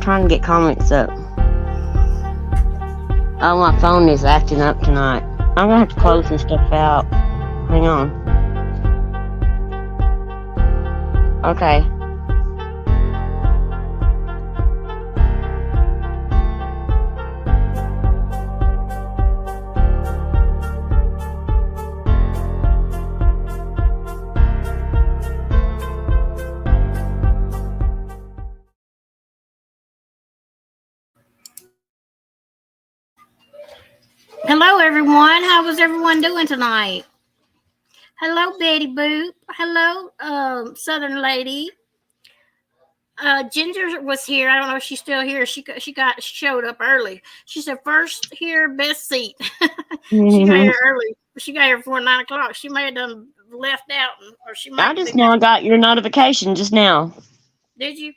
trying to get comments up. Oh, my phone is acting up tonight. I'm gonna have to close this stuff out. Hang on. Okay. Hello, everyone. How was everyone doing tonight? Hello, Betty Boop. Hello, Southern Lady. Ginger was here. I don't know if she's still here. She showed up early. She said first here, best seat. She got here early. She got here before 9:00. She may have done left out, or she might. I just now got your notification just now. Did you?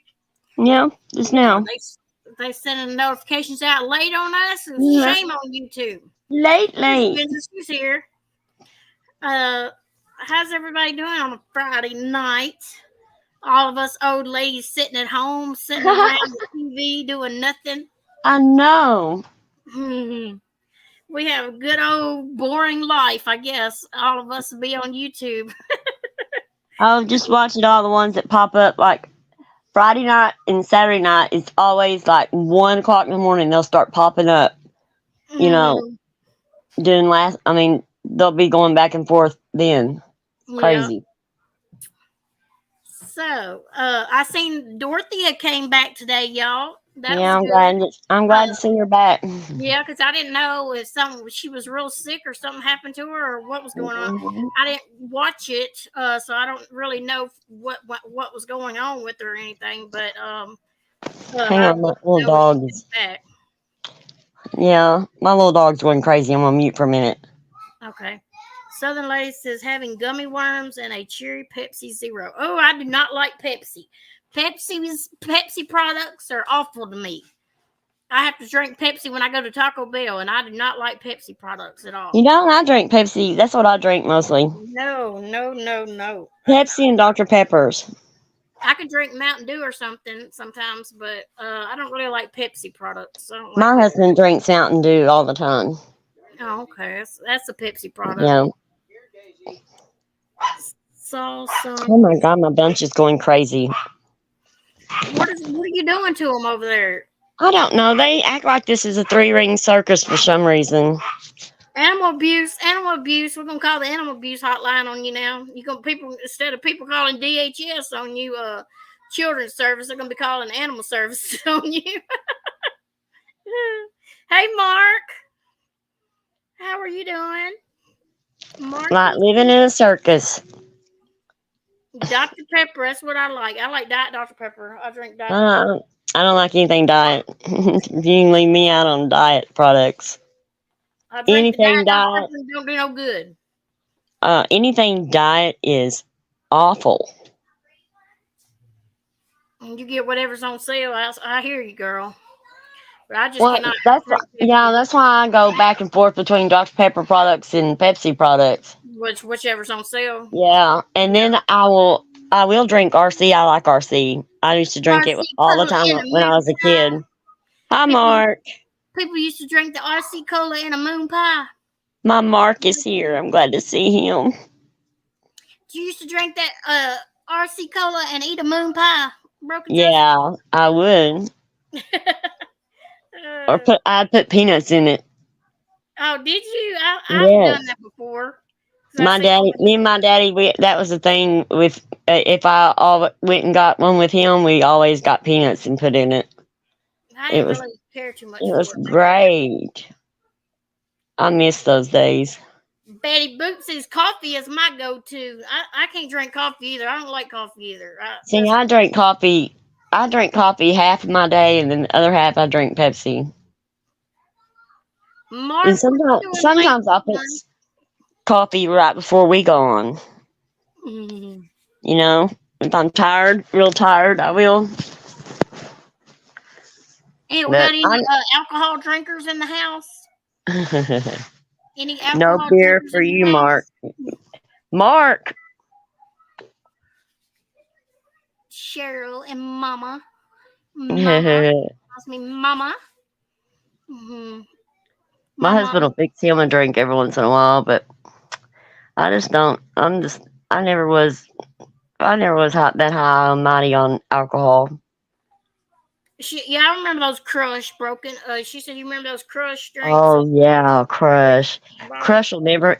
Yeah, just now. They sending notifications out late on us. Shame on you two. Late. She's here. How's everybody doing on a Friday night? All of us old ladies sitting at home, sitting around the TV doing nothing. I know. We have a good old boring life, I guess. All of us will be on YouTube. I'll just watching all the ones that pop up like Friday night and Saturday night. It's always like 1:00 in the morning. They'll start popping up. You know, they'll be going back and forth then. It's crazy. Yeah. So, I seen Dorothea came back today, y'all. I'm glad to see her back. Yeah, because I didn't know if she was real sick or something happened to her or what was going on. I didn't watch it, so I don't really know what was going on with her or anything. But hang on, my little dog is back. Yeah, my little dog's going crazy. I'm on mute for a minute. Okay. Southern Lady says having gummy worms and a cherry Pepsi Zero. Oh, I do not like Pepsi. Pepsi products are awful to me. I have to drink Pepsi when I go to Taco Bell, and I do not like Pepsi products at all. You know, I drink Pepsi. That's what I drink mostly. No. Pepsi and Dr. Peppers. I could drink Mountain Dew or something sometimes, but I don't really like Pepsi products. My husband drinks Mountain Dew all the time. Oh, okay. That's a Pepsi product. Yeah. Oh my God, my bunch is going crazy. What are you doing to them over there? I don't know. They act like this is a 3-ring circus for some reason. Animal abuse. We're gonna call the animal abuse hotline on you now. Instead of people calling DHS on you, children's service, they're gonna be calling animal services on you. Hey, Mark. How are you doing? Mark, like living in a circus. Dr. Pepper, that's what I like. I like Diet Dr. Pepper. I drink Diet. I don't like anything diet. You can leave me out on diet products. Anything diet don't do no good. Anything diet is awful. And you get whatever's on sale. I hear you, girl. But I just cannot. That's why I go back and forth between Dr. Pepper products and Pepsi products. Whichever's on sale. Yeah, and then I will drink RC. I like RC. I used to drink it all the time when I was a kid. Hi, Mark. People used to drink the RC Cola in a moon pie. My Mark is here. I'm glad to see him. You used to drink that RC Cola and eat a moon pie? Yeah, I would. I'd put peanuts in it. Oh, did you? I've done that before. Me and my daddy, that was the thing with, if I went and got one with him, we always got peanuts and put in it. I didn't really care too much. It was great. I miss those days. Betty Boop says coffee is my go-to. I can't drink coffee either. I don't like coffee either. I drink coffee. I drink coffee half of my day, and then the other half I drink Pepsi. Mark, and sometimes I'll put coffee right before we go on. Mm-hmm. You know, if I'm real tired, I will. Hey, we got any alcohol drinkers in the house? Any alcohol no beer for you, Mark. Mark. Cheryl and Mama. Mama. Calls me Mama. Hmm. My Mama. husband will fix him a drink every once in a while, but I just don't. I never was. I never was that high and mighty on alcohol. Yeah, I remember those Crush broken. She said, "You remember those Crush drinks?" Oh yeah, Crush. Bottle. Crush will never.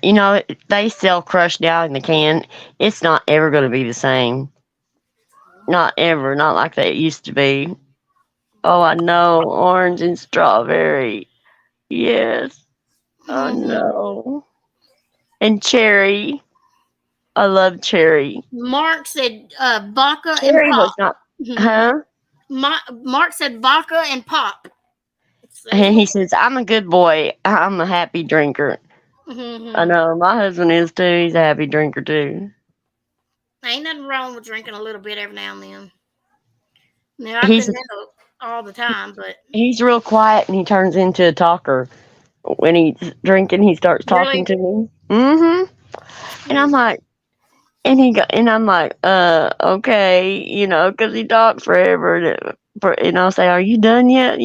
They sell Crush now in the can. It's not ever going to be the same. Not ever. Not like they used to be. Oh, I know. Orange and strawberry. Yes. Oh Hmm. no. And cherry. I love cherry. Mark said vodka and Cherry pop. was not. Mhm. Huh? Mark said vodka and pop. And See? he says, I'm a good boy. I'm a happy drinker. I Hmm. know. My husband is too. He's a happy drinker too. Ain't nothing wrong with drinking a little bit every now and then. Now I He's couldn't handle it all the time, but he's real quiet and he turns into a talker. When he's drinking, he starts talking really, to me. Mm-hmm. And I'm hmm. like, and I'm like, okay, because he talks forever. And I'll say, are you done yet?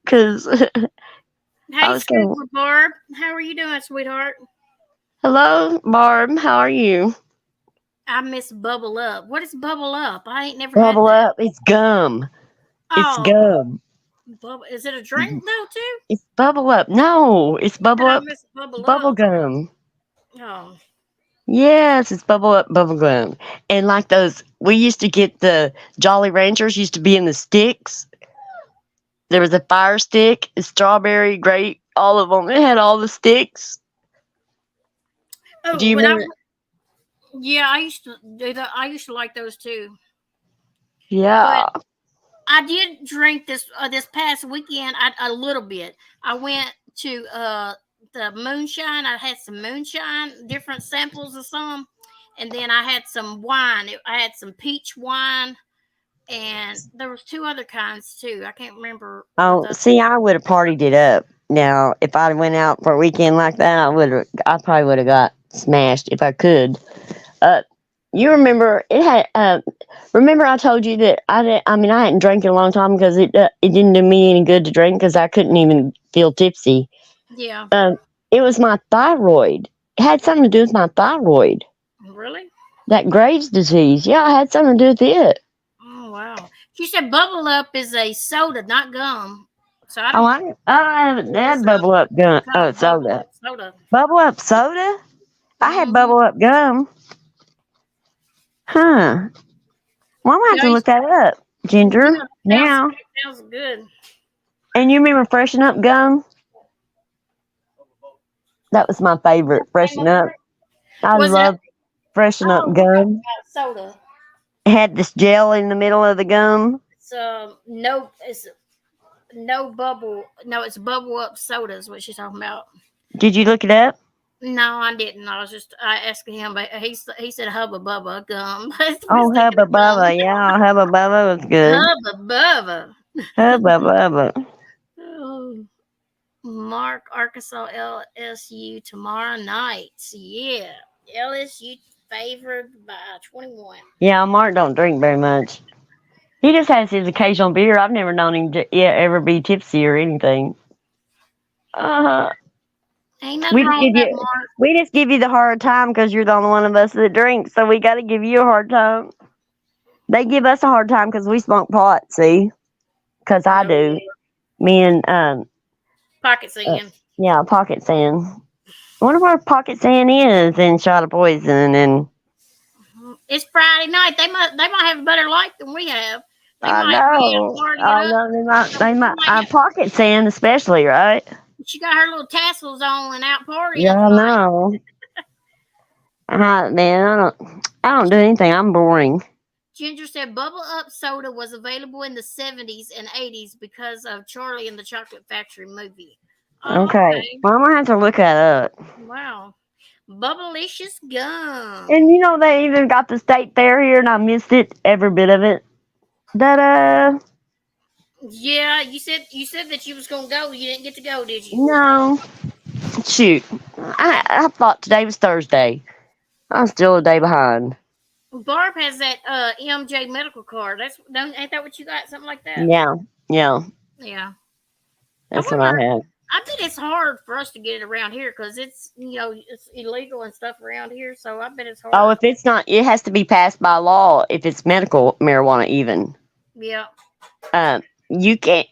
Because I Hey, was going, Super Barb, how are you doing, sweetheart? hello, Barb, how are you? I miss Bubble Up. What is Bubble Up? I ain't never had Bubble that. up. It's gum. It's Oh, gum. bubble. Is it a drink though too? It's bubble up. No, it's I said bubble I up miss Bubble bubble Up. gum. Oh, Yes, it's bubble up bubble gum. And like those, we used to get the Jolly Ranchers used to be in the sticks. There was a fire stick, a strawberry, grape, all of them. It had all the sticks. Do oh. you When I remember? yeah, I used to do that. I used to like those too. But Yeah. I did drink this past weekend a little bit. I went to the moonshine. I had some moonshine, different samples of some, and then I had some wine. I had some peach wine, and there was two other kinds too. I can't remember what Oh, the. see, I would have partied it up. Now, if I went out for a weekend like that, I probably would have got smashed if I could. Uh, you remember it had. Remember I told you that I hadn't drank in a long time because it didn't do me any good to drink because I couldn't even feel tipsy. Yeah, Um, it was my thyroid. It had something to do with my thyroid. really. That Graves' disease. Yeah, it had something to do with it. Oh wow. She said Bubble Up is a soda, not gum. So I Oh, don't. I haven't It's had a bubble up gum. kind Oh, of Bubble soda. Up soda. Bubble up soda. I had Hmm. bubble up gum. Huh. Well, I'm gonna have Yeah, to look that up, Ginger. yeah, Now. sounds good. And you remember Freshen Up gum? That was my favorite. Name Freshen of Up. it? I Was it? love Freshen Up Oh, we're talking gum. about soda. It had this gel in the middle of the gum. It's no, it's no bubble. No, it's Bubble Up soda is what she's talking about. Did you look it up? No, I didn't. I asking him, but he said Hubba Bubba gum. We're Oh, thinking Hubba of gum. Bubba. Yeah, Hubba Bubba was good. Hubba Bubba. Hubba Bubba. Oh, Mark, Arkansas LSU tomorrow night. Yeah, LSU favored by 21. Yeah, Mark don't drink very much. He just has his occasional beer. I've never known him to ever be tipsy or anything. Uh, Ain't nothing we just wrong with give that, you Mark. we just give you the hard time because you're the only one of us that drinks. So we got to give you a hard time. They give us a hard time because we smoke pot. See, because I No do. Me and pocket uh, singing. yeah, pocket sand. I wonder where pocket sand is and shot of poison and It's Friday night. They might have a better life than we have. They I might be out know. partying I up. know they She might might pocket sand especially, right? she got her little tassels on and out Yeah, partying I tonight. know. Man, I don't do anything. I'm boring. Ginger said Bubble Up soda was available in the 70s and 80s because of Charlie and the Chocolate Factory movie. Oh, Okay. okay. Well, I'm gonna have to look that up. Wow. Bubblicious gum. And they even got the state fair here, and I missed it, every bit of it. Da-da. Yeah, you said that you was gonna go. You didn't get to go, did you? No, shoot. I thought today was Thursday. I'm still a day behind. Barb has that MJ medical card. Ain't that what you got? Something like that. Yeah, yeah, Yeah. I that's what I wonder. have. I bet it's hard for us to get it around here because it's illegal and stuff around here. So I bet it's Oh, hard. if it's not, it has to be passed by law if it's medical marijuana. Even Yeah. you can't.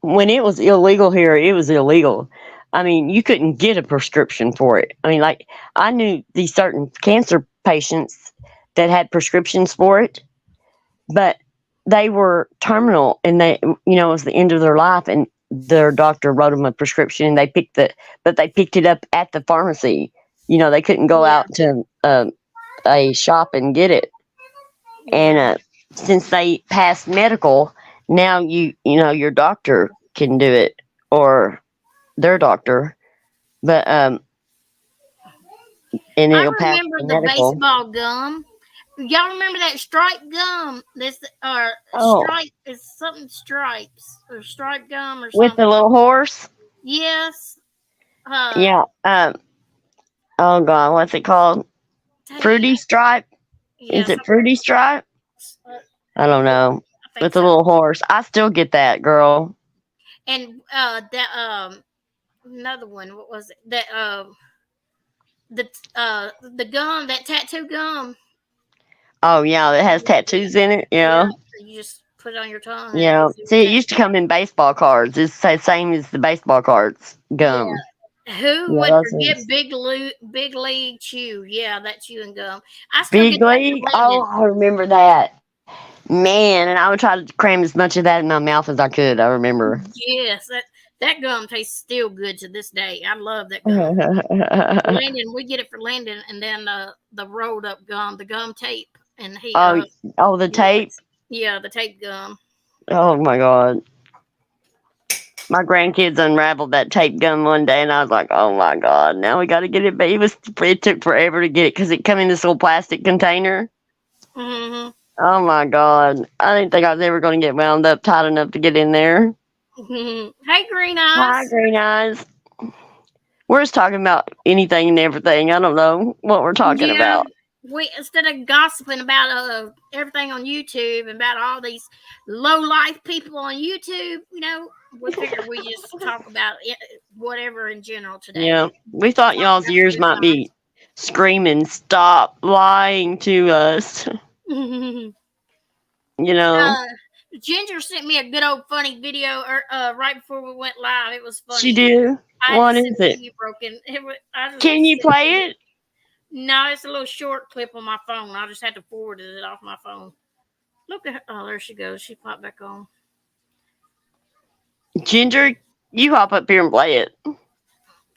When it was illegal here, it was illegal. I mean, you couldn't get a prescription for it. I mean, like I knew these certain cancer patients that had prescriptions for it, but they were terminal and it was the end of their life and their doctor wrote them a prescription and but they picked it up at the pharmacy. They couldn't go Yeah. out to a shop and get it. And Yeah. since they passed medical, now your doctor can do it or their doctor, but and I it'll pass remember the the medical. baseball gum. Y'all remember that stripe gum? This or Oh, stripe is something stripes or stripe gum or with the something. little horse. Yes. Yeah. Oh God, what's it called? Dang. Fruity Stripe? Yeah. Is it Fruity Stripe? I don't know. I think With the so. little horse. I still get that, girl. And that another one. What was it? That the gum, that tattoo gum. Oh yeah, it has tattoos in it. Yeah. Yeah. You just put it on your tongue and Yeah. it'll do See, it your used to come in baseball cards. It's the same as the baseball cards. Yeah. Gum. Who Yeah, would those forget ones. Big League Chew? Yeah, that chewing gum. I still get Big that League. from Oh, Linden. I remember that. Man, and I would try to cram as much of that in my mouth as I could. I remember. Yes, that gum tastes still good to this day. I love that gum. Landon, we get it for Landon, and then the rolled up gum, the gum tape, and oh, oh, the he tape. likes the tape gum. Oh my God. My grandkids unraveled that tape gun one day, and I was like, "Oh my God, now we got to get it." But it took forever to get it because it come in this little plastic container. Hmm. Oh my God, I didn't think I was ever going to get wound up tight enough to get in there. Hey, Green Hi, Eyes. green eyes. We're just talking about anything and everything. I don't know what we're talking Yeah, about. we instead of gossiping about everything on YouTube and about all these low life people on YouTube, we figured we just talk about whatever in general today. Yeah, we thought Talk y'all's about ears some might be screaming, "Stop lying to us." good times. You know, Ginger sent me a good old funny video right before we went live. It was she funny. do. I had What to is sit it? TV broken. I just Can you sit play it? No, it's a little short clip on my phone. I just had to forward it off my phone. Look at her. Oh, there she goes. She popped back on. Ginger, you hop up here and play it.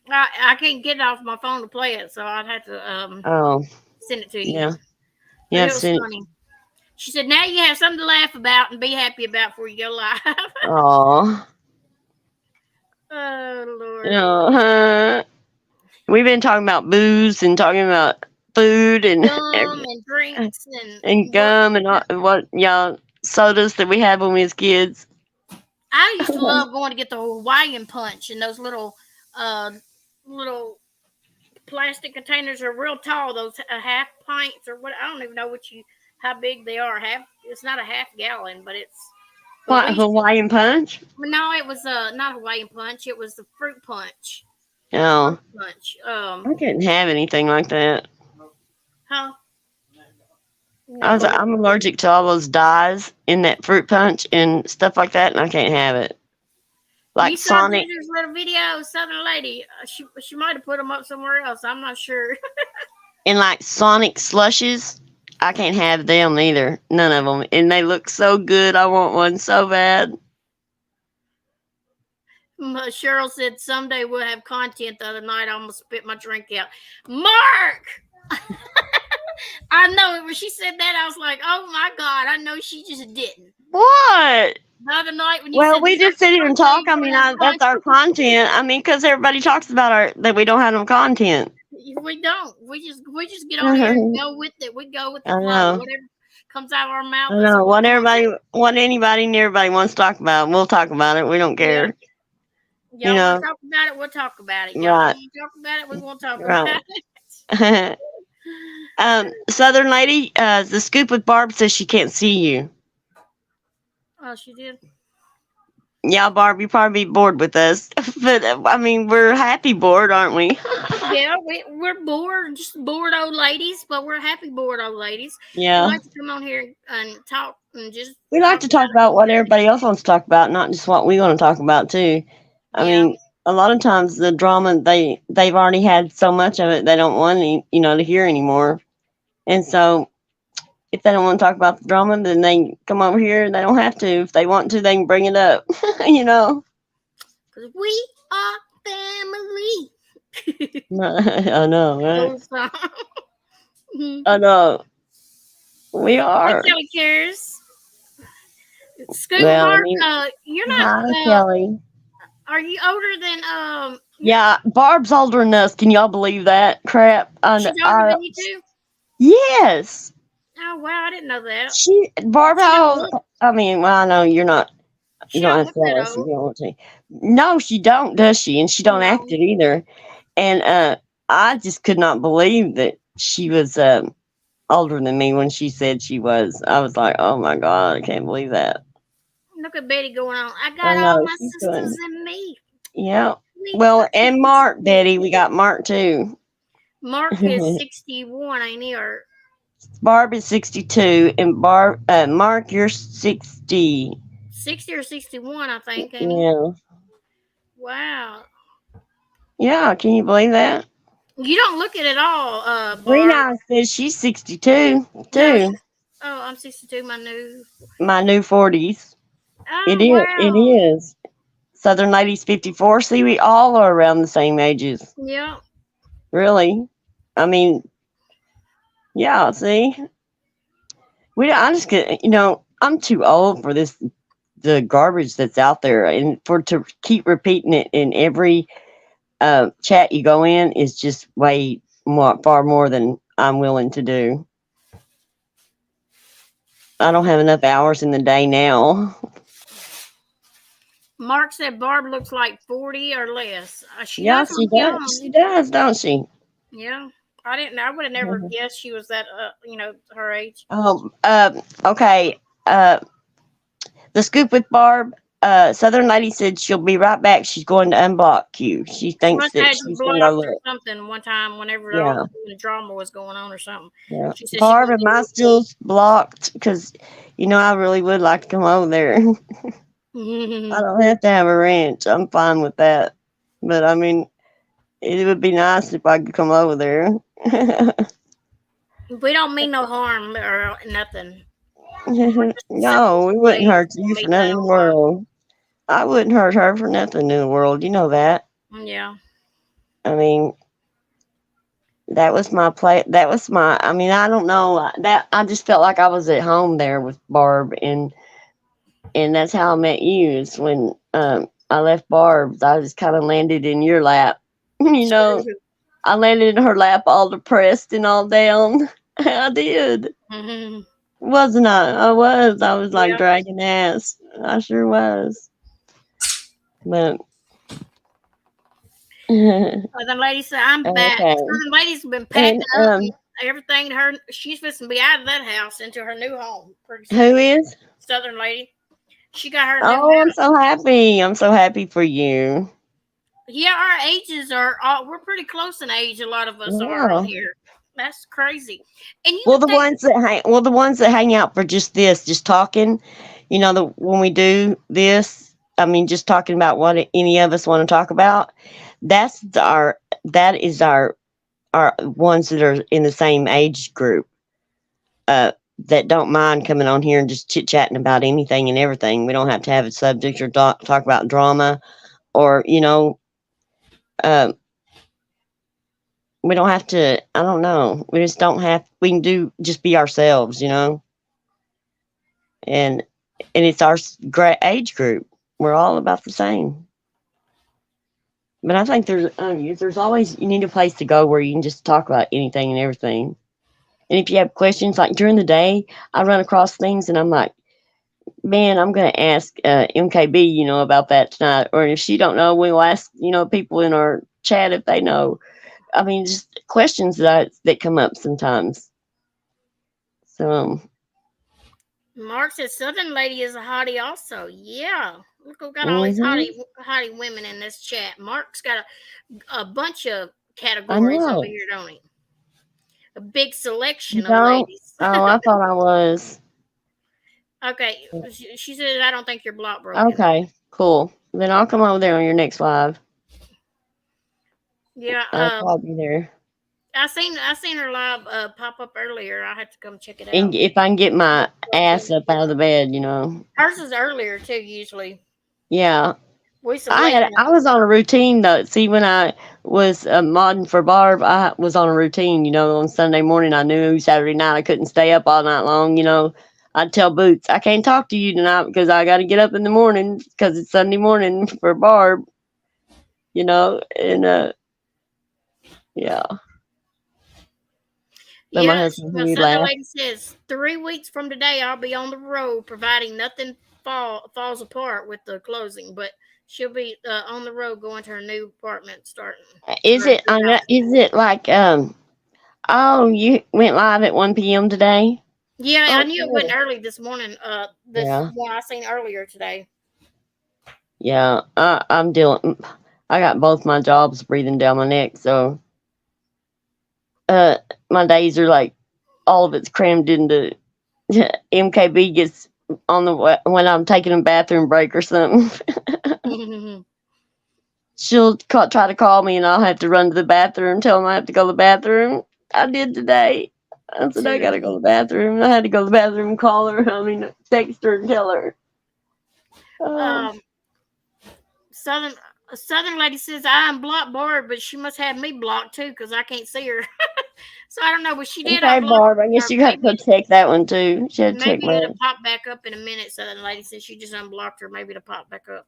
I can't get it off my phone to play it, so I'd have to Oh, send it to you. yeah. But Yeah, it was funny. She said, "Now you have something to laugh about and be happy about before you go live." aw. Oh Lord. Uh-huh. We've been talking about booze and talking about food and Gum and drinks and what gum and what y'all sodas that we had when we was kids. I used to love going to get the Hawaiian punch and those uh little plastic containers are real tall. Those half pints or what? I don't even know how big they are. It's not a half gallon, but it's. But we What, used to, Hawaiian Punch? no, it was not Hawaiian punch. It was the fruit punch. Oh, Fruit punch. I couldn't have anything like that. Huh? No. I'm allergic to all those dyes in that fruit punch and stuff like that, and I can't have it. You Like saw Sonic Ginger's little video, Southern Lady. She might have put them up somewhere else. I'm not sure. and like Sonic slushes. I can't have them either. None of them, and they look so good. I want one so bad. Cheryl said someday we'll have content. The other night, I almost spit my drink out. Mark. I know when she said that, I was like, "Oh my God!" I know she just didn't. What? The other night when you Well, said we just sit here and talk. I mean, that's our content. I mean, because everybody talks about that we don't have no content. we don't. We just get on here and I go with it. We go with the flow. know. Whatever comes out of our mouth, I that's know. what we're gonna do. What anybody and everybody wants to talk about, we'll talk about it. We don't Yeah. care. Y'all want to talk about it? We'll talk about it. Y'all don't Right, want to talk about it? We won't talk about right. it. Southern lady, the scoop with Barb says she can't see you. Oh, she did. Yeah, Barb, you probably be bored with us, but I mean, we're happy bored, aren't we? Yeah, we're bored, just bored old ladies, but we're happy bored old ladies. We Yeah, like to come on here and talk and just we like talk to talk about about what anything. everybody else wants to talk about, not just what we want to talk about too. I Yeah, mean, a lot of times the drama they've already had so much of it they don't want to hear anymore, and so if they don't want to talk about the drama, then they come over here. They don't have to. If they want to, they can bring it up. you know. because we are family. I know, right? Old song. I know. We Hi, are. Kelly Cares. Scoot Well, I Mark, mean, you're hi, not. Kelly. Are you older than You're Yeah, Barb's older than us. Can y'all believe that crap? And she's older than you too. yes, Oh wow, I didn't know that. Barb. She don't How? look. I mean, well, I know you're not. You She don't don't have to look tell that us if old. you don't want to. No, she don't, does she? And she don't act No. it either. And I just could not believe that she was older than me when she said she was. I was like, oh my god, I can't believe that. Look at Betty going on. I I got all know my she's sisters doing. and me. Yeah. We Well, are and Mark, family. Betty, we got Mark too. Mark is 61, ain't he? Or Barb is 62, and Mark, you're 60. 60 or 61, I think, ain't he? Yeah. Wow. Yeah, can you believe that? You don't look it at all, Green Barb. Eye says she's 62 No, too. I'm 62, my new. My new 40s. It Oh, is. It wow. is. Southern Ladies 54. See, we all are around the same ages. Yeah. Really. I mean, yeah, see? I just get, I'm too old for the garbage that's out there. And to keep repeating it in every chat you go in is just far more than I'm willing to do. I don't have enough hours in the day now. Mark said Barb looks like 40 or less. She Yeah, does she look does. young. She does, don't she? Yeah. I would have never guessed she was that, her age. Okay. The scoop with Barb. Southern Lady said she'll be right back. She's going to unblock you. She She thinks must have that had you she's going to go blocked or look. something one time whenever all Yeah, the drama was going on or something. yeah. She said she Barb, went am I still blocked? Because, I really would like to come over there. I there. don't have to have a ranch. I'm fine with that. But I mean, it would be nice if I could come over there. We don't mean no harm or nothing. We're just a simple No, we wouldn't place hurt to you for meet nothing in the now. world. I wouldn't hurt her for nothing in the world. You know that. Yeah. I mean, that was my play. That was my. I mean, I don't know that. I just felt like I was at home there with Barb, and that's how I met you. Is when I left Barb's. I just kind of landed in your lap. I landed in her lap, all depressed and all down. I did, wasn't I? I was. I was like Yeah. dragging ass. I sure was. But okay, Southern lady said, I'm back. Southern lady's been packing and up and everything. She's supposed to be out of that house into her new home pretty soon. who is? Southern lady. She got her new Oh, I'm house. so happy. I'm so happy for you. Yeah, our ages are all, we're pretty close in age. A lot of us are on Yeah. here. That's crazy. And you Well, would think, the ones that hang out for just this, just talking, when we do this, I mean, just talking about what any of us want to talk about. That is our ones that are in the same age group. That don't mind coming on here and just chit chatting about anything and everything. We don't have to have a subject or talk about drama or uh, we don't have to. I don't know. We just don't have. We can just be ourselves. And it's our great age group. We're all about the same. But I think there's always you need a place to go where you can just talk about anything and everything. And if you have questions, like during the day, I run across things and I'm like, man, I'm going to ask MKB, about that tonight. Or if she don't know, we'll ask, people in our chat if they know. I mean, just questions that come up sometimes. So, Mark says Southern Lady is a hottie also. Yeah. Look, we got all these hmm hottie women in this chat. Mark's got a bunch of I categories over know. here, don't he? A big You selection of don't? ladies. Oh, I thought I was. Okay. She says, I don't think your block broken. Okay, cool. Then I'll come over there on your next live. Yeah. I'll probably be there. I seen her live pop up earlier. I had to come check it And out. if I can get my ass up out of the bed. Hers is earlier too. Usually, Yeah, we some late I night. was on a routine though. See, when I was modding for Barb, I was on a routine. On Sunday morning, I knew Saturday night I couldn't stay up all night long. I'd tell Boots, I can't talk to you tonight because I got to get up in the morning because it's Sunday morning for Barb. And yeah, but my Yeah, husband my he Southern laughed. lady says 3 weeks from today I'll be on the road, providing nothing falls apart with the closing. But she'll be on the road going to her new apartment starting. Is Or it? new house. Is it like? Oh, you went live at 1 p.m. today. Yeah, I Oh, knew it went cool. early this morning. This Yeah. one I seen earlier today. Yeah, I'm dealing. I got both my jobs breathing down my neck, so uh, my days are like all of it's crammed into. MKB gets on when I'm taking a bathroom break or something. She'll try to call me, and I'll have to run to the bathroom, tell them I have to go to the bathroom. I did today. I said I gotta go to the bathroom. I had to go to the bathroom and call her. Text her and tell her. Oh, um, Southern Southern lady says I unblocked Barb, but she must have me blocked too because I can't see her. So I don't know, but she did okay, unblock Barb. I her. guess you got to go check that one too. She had to check Maybe my. it'll pop back up in a minute. Southern lady says she just unblocked her. Maybe it'll pop back up.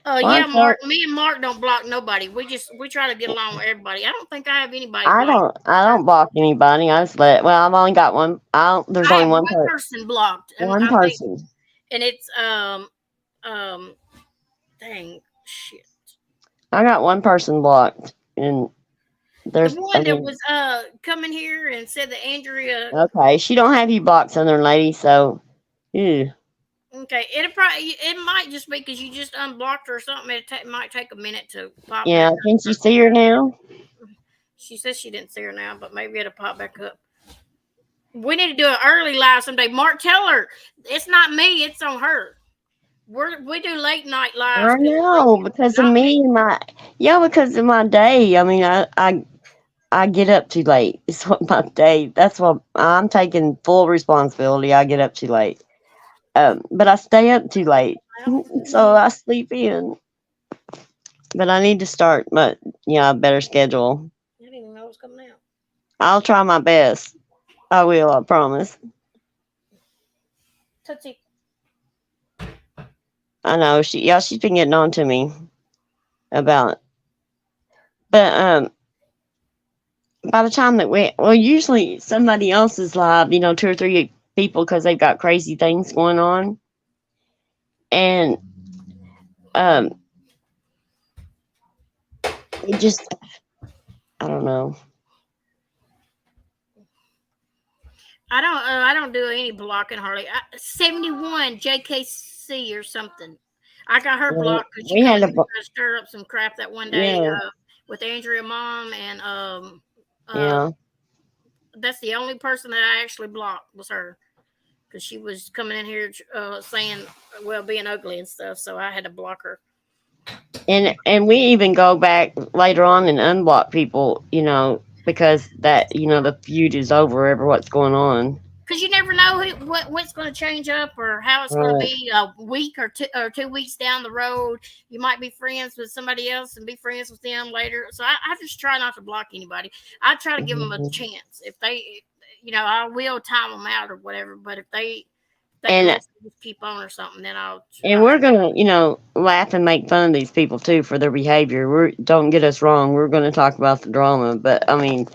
Well, I Yeah, Mark. told Me and Mark don't block nobody. We try to get along with everybody. I don't think I have anybody blocked. I don't block anybody. I just let. Well, I've only got one. There's I only have one one person blocked, and one I think, person. and it's um, dang shit. I got one person blocked, and The there's. I one that mean, was coming here and said that Andrea. okay, she don't have you blocked, Southern lady. So, ew. Okay, it might just be because you just unblocked her or something. It might take a minute to pop back Yeah, can you up. see her now? She says she didn't see her now, but maybe it'll pop back up. We need to do an early live someday. Mark, tell her it's not me; it's on her. We do late night lives I because of know radio, because of not me. me and my because of my day. I mean, I get up too late. It's what my day. That's what I'm taking full responsibility. I get up too late. But I stay up too late, so I sleep in. But I need to start a better schedule. I didn't even know it was coming out. I'll try my best. I will, I promise. Tootsie. I know she's been getting on to me about but by the time that usually somebody else is live, 2 or 3 people because they've got crazy things going on. And um it just I don't know. I don't do any blocking hardly. 71 JKC or something. I got her blocked because she We come had in a and tried to stir up some crap that one day yeah, with Andrea mom and uh yeah. that's the only person that I actually blocked was her because she was coming in here saying being ugly and stuff, so I had to block her. And we even go back later on and unblock people, because that the feud is over over what's going on. Because you never know what's going to change up or how it's going to Right. be a week or 2 weeks down the road. You might be friends with somebody else and be friends with them later. So I just try not to block anybody. I try to give them a Mhm. chance. If they, I will time them out or whatever. But if they And mostly just keep on or something, then I'll. and we're gonna, laugh and make fun of these people too for their behavior. Don't get us wrong. We're gonna talk about the drama, but I mean,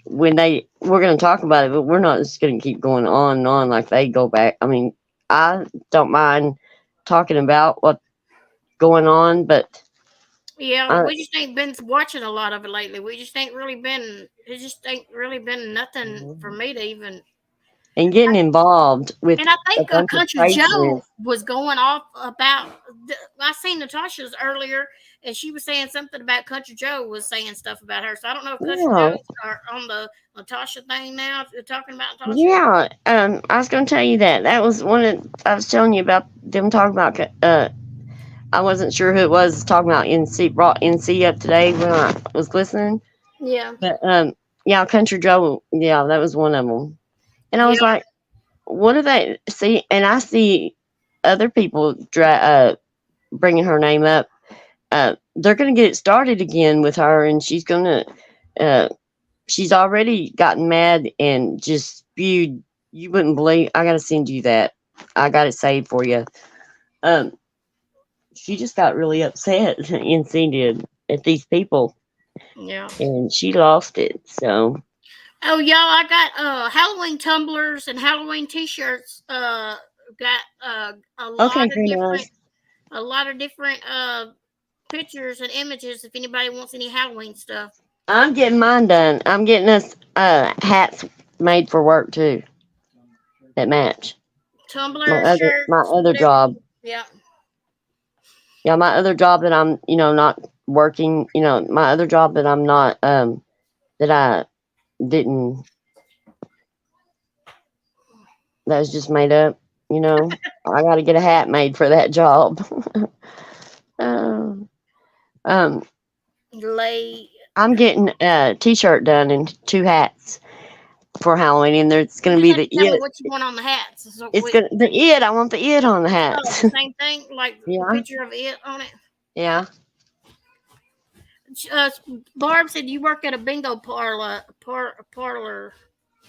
we're gonna talk about it, but we're not just gonna keep going on and on like they go back. I mean, I don't mind talking about what's going on, but Yeah, Uh, we just ain't been watching a lot of it lately. We just ain't really been. It just ain't really been nothing for me to even. and getting involved with And I a think bunch of Country Joe craziness. was going off about. I seen Natasha's earlier, and she was saying something about Country Joe was saying stuff about her. So I don't know if Country Yeah, Joe's are on the Natasha thing now. If you're talking about Natasha, yeah. I was going to tell you that. That was one of I was telling you about them talking about. I wasn't sure who it was talking about NC brought NC up today when I was listening, yeah, but yeah, Country Joe. Yeah, that was one of them. And I yeah, was like, what do they see? And I see other people bringing her name up. They're going to get it started again with her, and she's going to. She's already gotten mad and just spewed. You wouldn't believe. I got to send you that. I got it saved for you. Um, she just got really upset. NC did at these people, yeah. and she lost it. So Oh, y'all, I got Halloween tumblers and Halloween T-shirts. Got okay, Green Eyes. a lot of different pictures and images. If anybody wants any Halloween stuff, I'm getting mine done. I'm getting us hats made for work too that match tumblers, my shirts, other whatever. job. Yeah, Yeah, my other job that I'm not working. My other job that I'm not that I didn't that was just made up. I got to get a hat made for that job. um, um, lay. I'm getting a T-shirt done and two hats for Halloween, and there's You going to just be have the to tell me it. what you want on the hats. So It's gonna the it. I want the it on the oh, hats. the same thing, like the Yeah, picture of it on it. yeah, Uh, Barb said you work at a bingo parlor.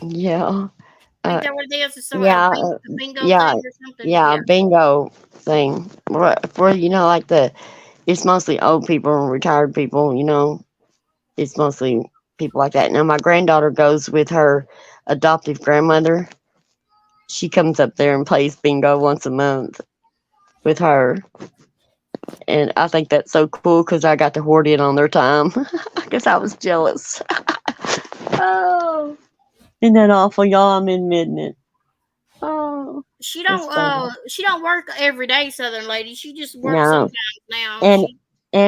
yeah, Ain't uh, that what it is? It's yeah, a bingo yeah, thing or something. yeah. Yeah. Bingo thing for like the. It's mostly old people and retired people. It's mostly people like that. Now my granddaughter goes with her adoptive grandmother. She comes up there and plays bingo once a month with her, and I think that's so cool because I got to hoard in on their time. I guess I was jealous. Oh, isn't that awful, y'all? I'm admitting it. Oh, it's funny. She don't work every day, Southern lady. She just works No, sometimes now. and She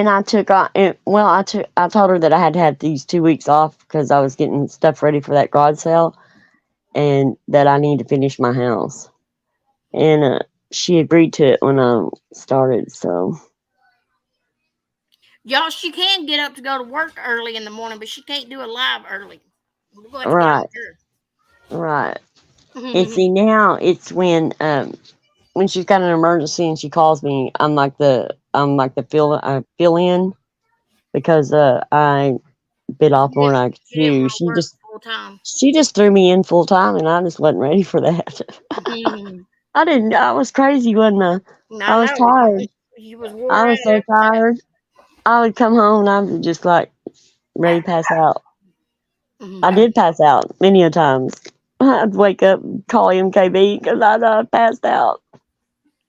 I took on. Well, I told her that I had to have these 2 weeks off because I was getting stuff ready for that garage sale, and that I need to finish my house. And she agreed to it when I started. So y'all she can get up to go to work early in the morning, but she can't do a live early. We're going to have to get right, with right. And her. see now it's when she's got an emergency and she calls me, I'm like the fill in because I bit off Yeah, more than I could she didn't chew. want to work full time. She just threw me in full time and I just wasn't ready for that. I didn't. I was crazy, wasn't I? I I was know tired. you was wore I out was so after that. tired. I would come home and I'm just like ready to pass out. I Mhm. did pass out many a times. I'd wake up and call MKB because I passed out.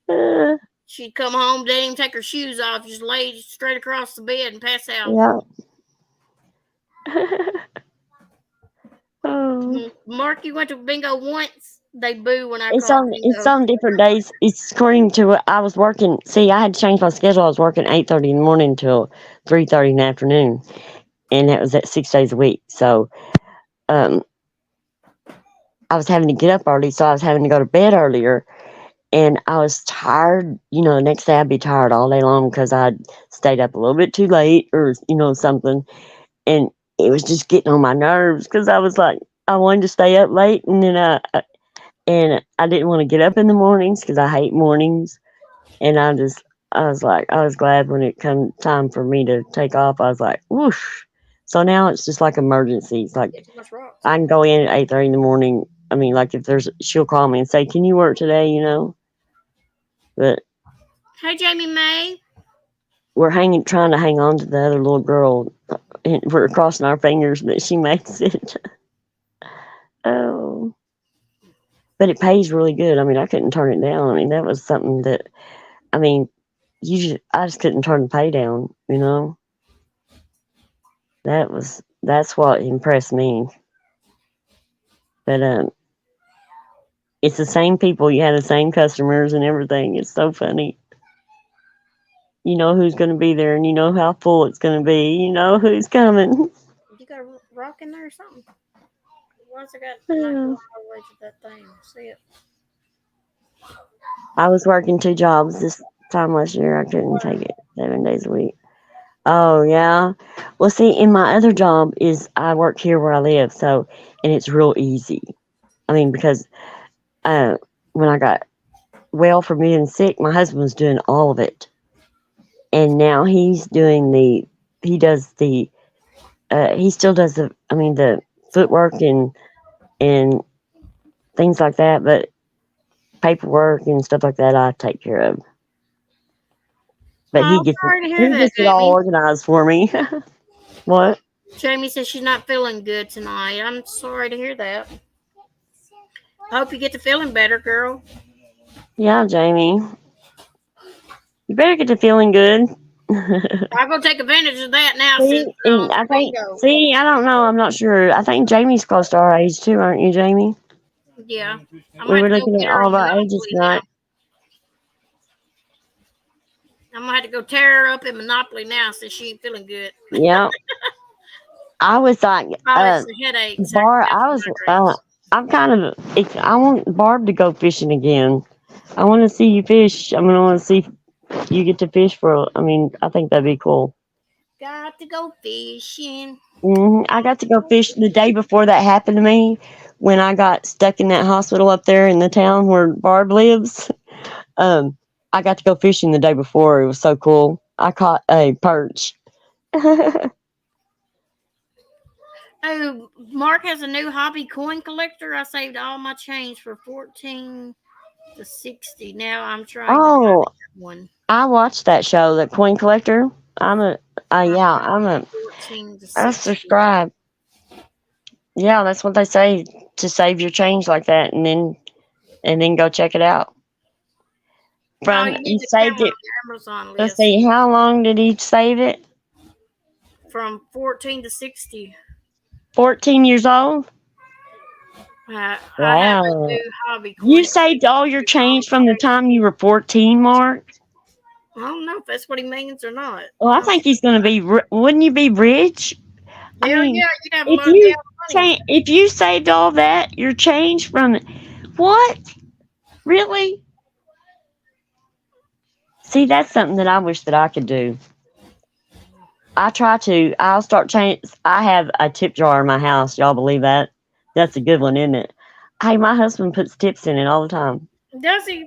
Uh, She'd come home, didn't even take her shoes off, just lay straight across the bed and pass out. yeah. Oh. Mark, you went to bingo once. They boo when I It's call on it's bingo. on different days. It's according to what I was working. See, I had to change my schedule. I was working 8:30 in the morning until 3:30 in the afternoon, and that was at 6 days a week. So, um, I was having to get up early, so I was having to go to bed earlier, and I was tired. The next day I'd be tired all day long because I'd stayed up a little bit too late, or something, and it was just getting on my nerves because I was like, I wanted to stay up late, and then I didn't want to get up in the mornings because I hate mornings. And I was glad when it come time for me to take off. I was like, whoosh. So now it's just like emergencies. Like Get too much rocks. I can go in at 8:30 in the morning. I mean, like if she'll call me and say, "Can you work today?" But Hey, Jamie May. we're trying to hang on to the other little girl. And we're crossing our fingers that she makes it. Oh, but it pays really good. I mean, I couldn't turn it down. I mean, that was something that I mean, I just couldn't turn the pay down. That's what impressed me. But it's the same people. You have the same customers and everything. It's so funny. You know who's going to be there, and you know how full it's going to be. You know who's coming. You got a rock in there or something? Once I got not going all the way to that thing. See it? I was working 2 jobs this time last year. I couldn't take it 7 days a week. Oh yeah. Well, see, in my other job is I work here where I live, so and it's real easy. I mean, because uh, when I got well from being sick, my husband was doing all of it, and now he's doing the he does the he still does the I mean the footwork and things like that, but paperwork and stuff like that I take care of. But Oh, sorry to hear he that, gets it all Jamie. organized for me. What? Jamie says she's not feeling good tonight. I'm sorry to hear that. I hope you get to feeling better, girl. Yeah, Jamie. You better get to feeling good. I'm gonna take advantage of that now since See, and I think, bingo. see, I don't know, I'm not sure. I think Jamie's close to our age too, aren't you, Jamie? Yeah, I'm gonna We have were to go looking get at her all a of our ages Monopoly now. tonight. I'm gonna have to go tear her up in Monopoly now since she ain't feeling good. Yeah, I was like, Oh, it's the headaches. I was, Migraines. I'm kind of, I want Barb to go fishing again. I want to see you fish. I mean, I want to see you get to fish for, I mean, I think that'd be cool. Got to go fishing. I got to go fish the day before that happened to me when I got stuck in that hospital up there in the town where Barb lives. Um, I got to go fishing the day before. It was so cool. I caught a perch. Oh, Mark has a new hobby coin collector. I saved all my change for 14 to 60. Now I'm trying to Oh, find one. I watched that show, the Coin Collector. I'm a, yeah, Fourteen to I 60. subscribe. Yeah, that's what they say to save your change like that, and then go check it out. No, From you need you to count saved on it. the Amazon Let's list. see, how long did he save it? From 14 to 60. 14 years old. I have a Wow. new hobby You coin. saved all your change from the time you were 14, Mark? I don't know if that's what he means or not. Well, I think he's going to be, wouldn't you be rich? I Hell mean, yeah, you'd have a lot of money. if you saved all that, your change from what? Really? See, that's something that I wish that I could do. I try to. I'll start change. I have a tip jar in my house. Y'all believe that? That's a good one, isn't it? Hey, my husband puts tips in it all the time. Does he?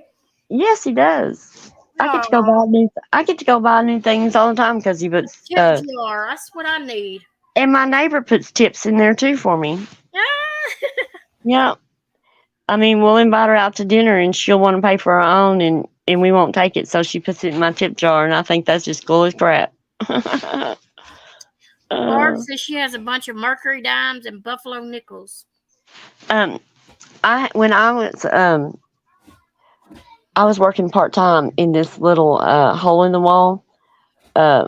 Yes, he does. Oh, I get to go buy new things all the time because he puts. tip jar. That's what I need. And my neighbor puts tips in there too for me. Ah. Yeah. I mean, we'll invite her out to dinner and she'll want to pay for her own and we won't take it. So she puts it in my tip jar and I think that's just cool as crap. Barb uh, says she has a bunch of Mercury dimes and Buffalo nickels. um, when I was working part time in this little hole in the wall uh,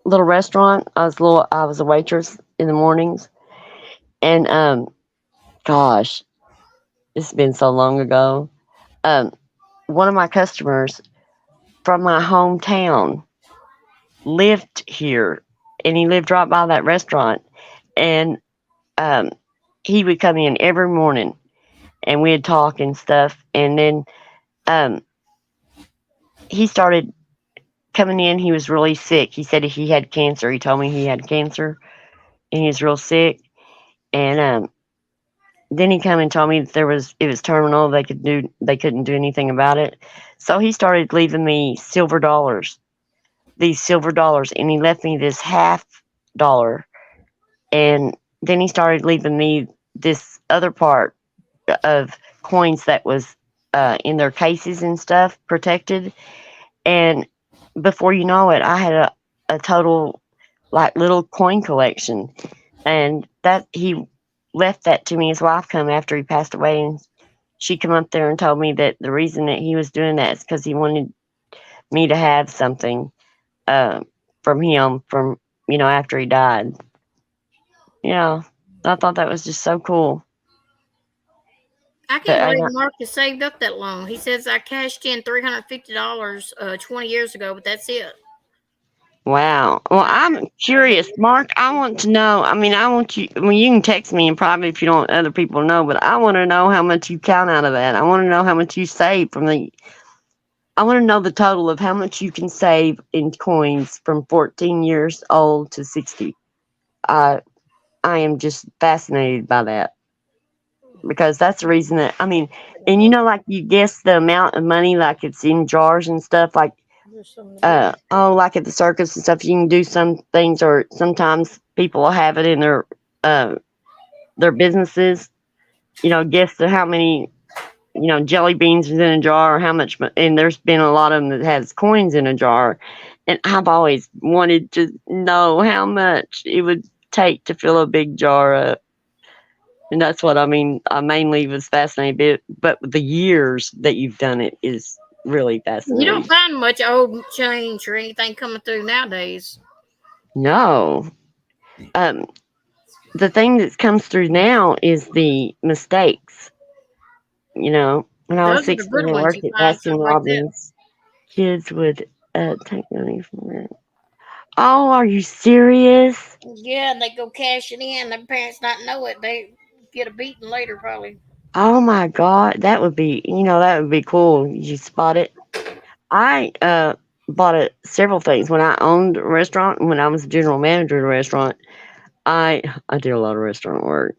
little restaurant. I was a waitress in the mornings and gosh, it's been so long ago. Um, one of my customers from my hometown lived here and he lived right by that restaurant and um he would come in every morning and we'd talk and stuff and then um he started coming in. He was really sick. He said he had cancer. He told me he had cancer and he was real sick and then he come and told me that it was terminal. They couldn't do anything about it. So he started leaving me these silver dollars, and he left me this $half, and then he started leaving me this other part of coins that was in their cases and stuff, protected. And before you know it, I had a total like little coin collection, and that he left that to me. His wife come after he passed away, and she come up there and told me that the reason that he was doing that is because he wanted me to have something uh, from him, from after he died. Yeah, I thought that was just so cool. I But can't believe Mark has saved up that long. He says I cashed in $350 20 years ago, but that's it. wow. Well, I'm curious, Mark. I want to know. I mean, I want you. I mean, you can text me and probably if you don't want other people to know, but I want to know how much you count out of that. I want to know how much you save from the. I want to know the total of how much you can save in coins from 14 years old to 60. I I am just fascinated by that because that's the reason that I mean, and like you guess the amount of money like it's in jars and stuff like like at the circus and stuff you can do some things or sometimes people will have it in uh their businesses, guess the how many jelly beans is in a jar or how much and there's been a lot of them that has coins in a jar and I've always wanted to know how much it would take to fill a big jar up. And that's what I mean. I mainly was fascinated, but the years that you've done it is really You don't fascinating. find much old change or anything coming through nowadays. No, um, the thing that comes through now is the mistakes. When I was Those are the 16 good and ones. worked You at find Baskin stuff like that. Robbins, kids would take money from rent. Oh, are you serious? Yeah, and they go cash it in. Their parents not know it. They get a beating later, probably. Oh my God, that would be cool. You spot it. I bought several things when I owned a restaurant and when I was a general manager at a restaurant. I did a lot of restaurant work.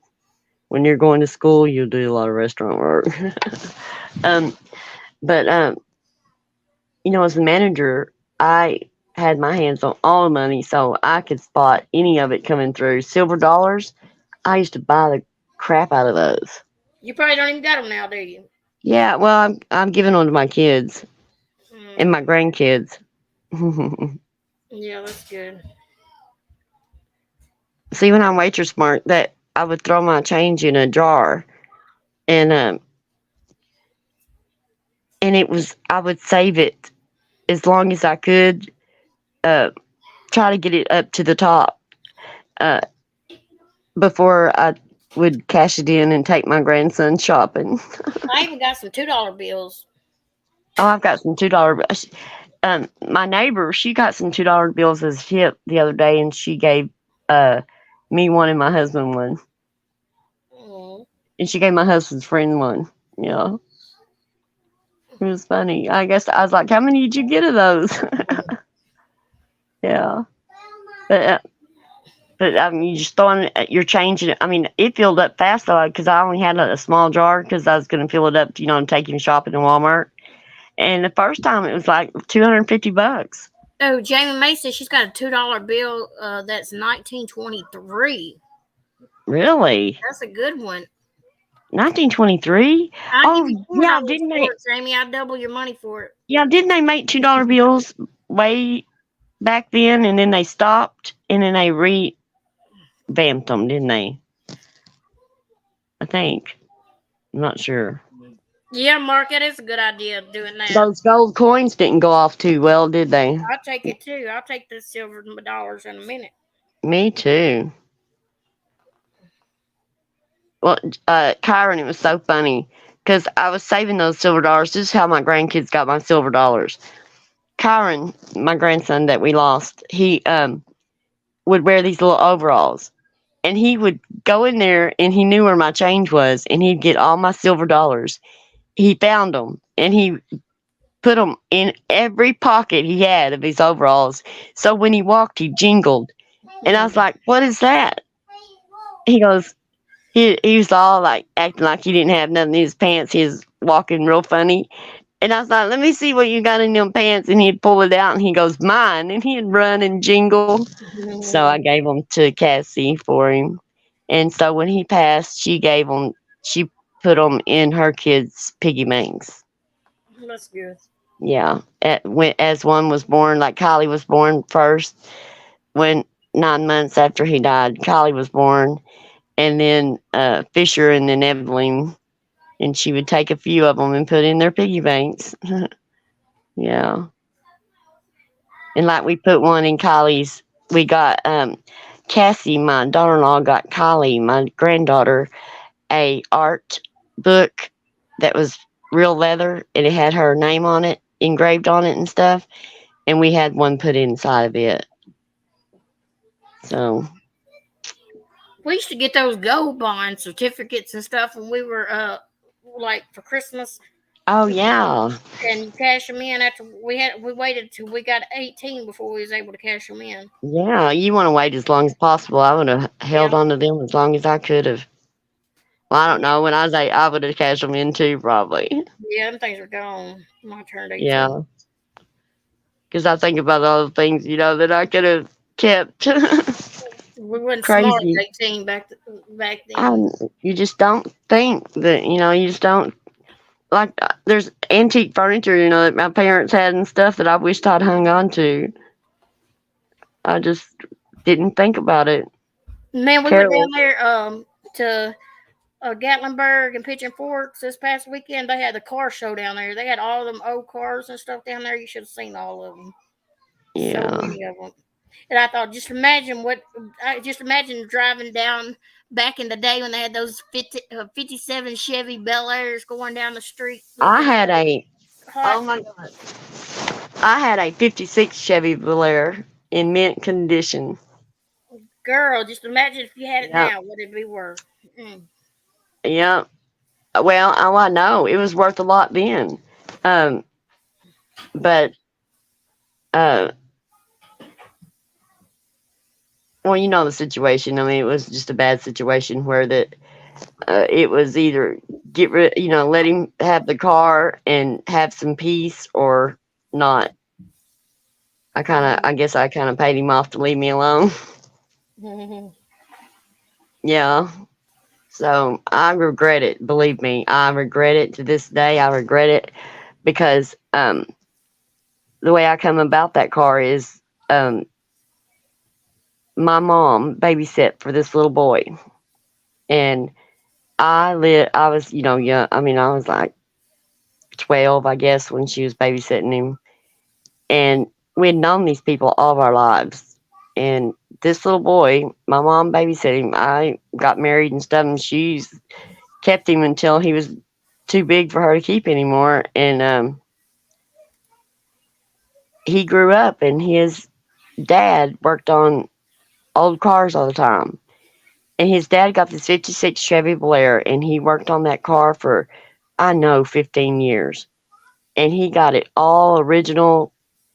When you're going to school, you'll do a lot of restaurant work. um, but as a manager, I had my hands on all the money, so I could spot any of it coming through. Silver dollars, I used to buy the crap out of those. You probably don't even got them now, do you? Yeah, well, I'm giving them to my kids and Mm, my grandkids. yeah, that's good. See, when I'm waitress smart, that I would throw my change in a jar, and it was I would save it as long as I could. Uh, Try to get it up to the top uh, before I would cash it in and take my grandson shopping. I even got some $2 bills. Oh, I've got some $2. My neighbor, she got some $2 bills as a tip the other day, and she gave uh me one and my husband one, Mm. and she gave my husband's friend one. Yeah, it was funny. I guess I was like, "How many did you get of those?" Yeah, but you just throwing you're changing it. I mean, it filled up fast though because I only had a small jar because I was going to fill it up, and take him shopping in Walmart. And the first time it was like $250. Oh, Jamie May says she's got a $2 bill that's 1923. Really? That's a good one. 1923? I'll give Oh you four yeah, dollars for it, Jamie. I'll double your money for it. didn't they make $2 bills way back then and then they stopped and then they revamped them, didn't they? I think. I'm not sure. Yeah, Mark, that is a good idea doing that. Those gold coins didn't go off too well, did they? I'll take it too. I'll take the silver dollars in a minute. Me too. Well, Kyron, it was so funny because I was saving those silver dollars. This is how my grandkids got my silver dollars. Kyron, my grandson that we lost, he would wear these little overalls, and he would go in there, and he knew where my change was, and he'd get all my silver dollars. He found them, and he put them in every pocket he had of his overalls. So when he walked, he jingled, and I was like, "What is that?" He goes, he was all like acting like he didn't have nothing in his pants. He was walking real funny. And I was like, let me see what you got in them pants. And he'd pull it out and he goes, mine. And he'd run and jingle. So I gave them to Cassie for him. And so when he passed, she put them in her kids' piggy banks. That's good. Yeah. As one was born, like Kylie was born first, when 9 months after he died, Kylie was born. And then Fisher and then Evelyn, and she would take a few of them and put in their piggy banks. Yeah, and like we put one in Kylie's we got Cassie, my daughter-in-law, got Kylie, my granddaughter, a art book that was real leather, and it had her name on it, engraved on it and stuff. And we had one put inside of it. So, We used to get those gold bond certificates and stuff when we were like for Christmas, oh yeah, and you cash them in after we waited till we got 18 before we was able to cash them in. yeah. You want to wait as long as possible. I would have held Yeah, on to them as long as I could have. Well, I don't know. When I was 8, I would have cashed them in too, probably. yeah, them things are gone when I turned 18. Yeah, because I think about all the things that I could have kept. We wasn't smart Crazy. at 18 back I, then. you just don't think that you just don't like. There's antique furniture, that my parents had and stuff that I wished I'd hung on to. I just didn't think about it. Man, we went down Careless. there to Gatlinburg and Pigeon Forks this past weekend. They had the car show down there. They had all them old cars and stuff down there. You should have seen all of them. So Yeah. many of them. And I thought, just imagine driving down back in the day when they had those 57 Chevy Bel Airs going down the street I looking had a hot. oh my god. I had a '56 Chevy Bel in mint condition. Girl, just imagine if you had it Yep. now, what it'd be worth. Mm. Yep. Well, I know it was worth a lot then. Um, but uh, well, the situation. I mean, it was just a bad situation where it was either get rid, let him have the car and have some peace, or not. I guess I kind of paid him off to leave me alone. Mhm. Yeah. So I regret it. Believe me, I regret it to this day. I regret it because the way I come about that car is my mom babysat for this little boy, and I was young. I mean, I was like 12, I guess, when she was babysitting him, and we had known these people all of our lives. And this little boy, my mom babysat him. I got married and stuff, and she's kept him until he was too big for her to keep anymore. And he grew up, and his dad worked on old cars all the time. And his dad got this '56 Chevy Blair, and he worked on that car for, I know, 15 years. And he got it all original,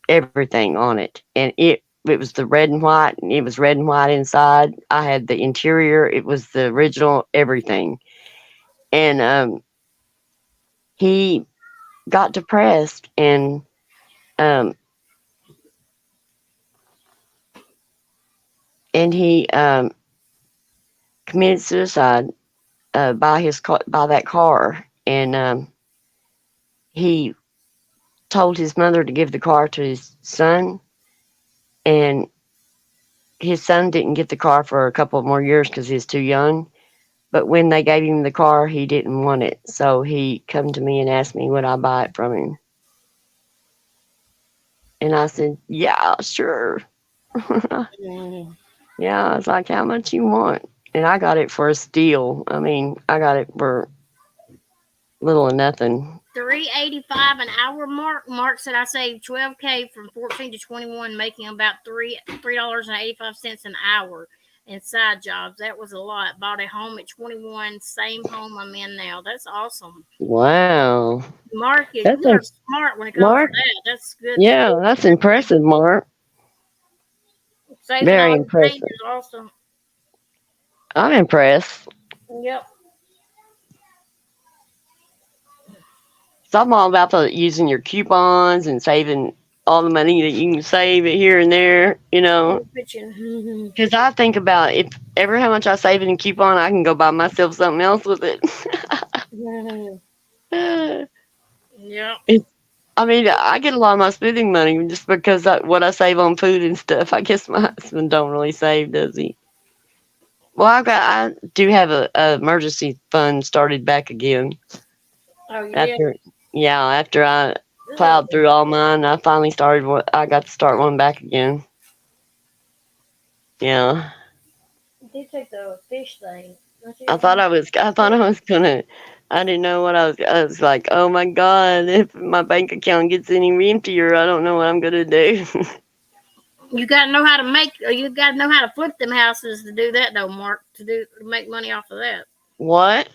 everything on it. And it was the red and white, and it was red and white inside. I had the interior, it was the original everything. And he got depressed, um, and he committed suicide by that car. And he told his mother to give the car to his son, and his son didn't get the car for a couple more years because he was too young. But when they gave him the car, he didn't want it, so he come to me and asked me would I buy it from him, and I said, "Yeah, sure." Mm. Yeah, I was like, "How much you want?" And I got it for a steal. I mean, I got it for little or nothing. 385 an hour. Mark said I saved 12K from 14 to 21, making about $3.85 an hour in side jobs. That was a lot. Bought a home at 21, same home I'm in now. That's awesome. Wow, Mark, that's you are smart when it comes to Mark. that. That's good. Yeah, that's impressive, Mark. Saving Very all your change impressive. is awesome. I'm impressed. Yep. So I'm all about using your coupons and saving all the money that you can save it here and there, Pitching. because I think about if ever how much I save in a coupon, I can go buy myself something else with it. Yep. It's, I mean, I get a lot of my spending money just because what I save on food and stuff. I guess my husband don't really save, does he? Well, I do have a emergency fund started back again Oh, you did? after after I Ugh. plowed through all mine. I finally started I got to start one back again. Yeah. You did take the fish thing. Don't you I have thought one? I was. I thought I was gonna. I didn't know what I was. I was like, oh my god, if my bank account gets any emptier, I don't know what I'm gonna do. You got to know how to make. Or you got to know how to flip them houses to do that, though, Mark. To make money off of that. What?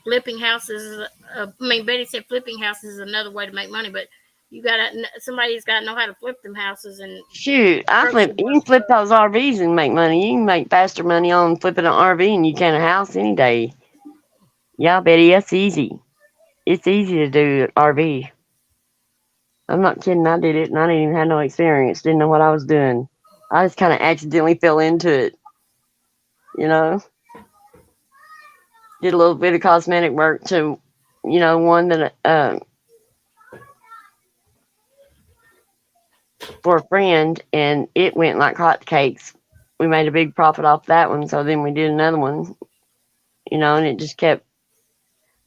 Flipping houses. I mean, Betty said flipping houses is another way to make money, but you got to. Somebody's got to know how to flip them houses and Shoot, I flip. construction You work. can flip those RVs and make money. You can make faster money on flipping an RV than you can a house any day. Yeah, Betty, that's easy. It's easy to do RV. I'm not kidding. I did it, and I didn't even have no experience. Didn't know what I was doing. I just kind of accidentally fell into it. You know, did a little bit of cosmetic work to, one that for a friend, and it went like hotcakes. We made a big profit off that one, so then we did another one. And it just kept.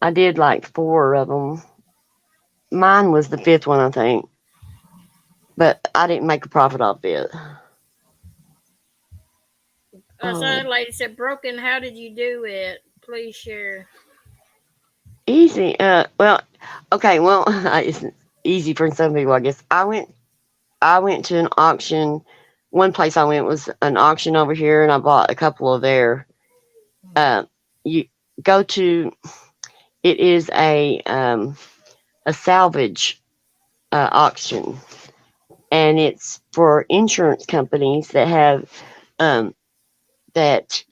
I did like four of them. Mine was the fifth one, I think, but I didn't make a profit off it. So Oh, that lady said, "Broken. How did you do it? Please share." easy. Well, okay. Well, it's easy for some people, I guess. I went to an auction. One place I went was an auction over here, and I bought a couple of there. You go to. It is a salvage auction, and it's for insurance companies that have that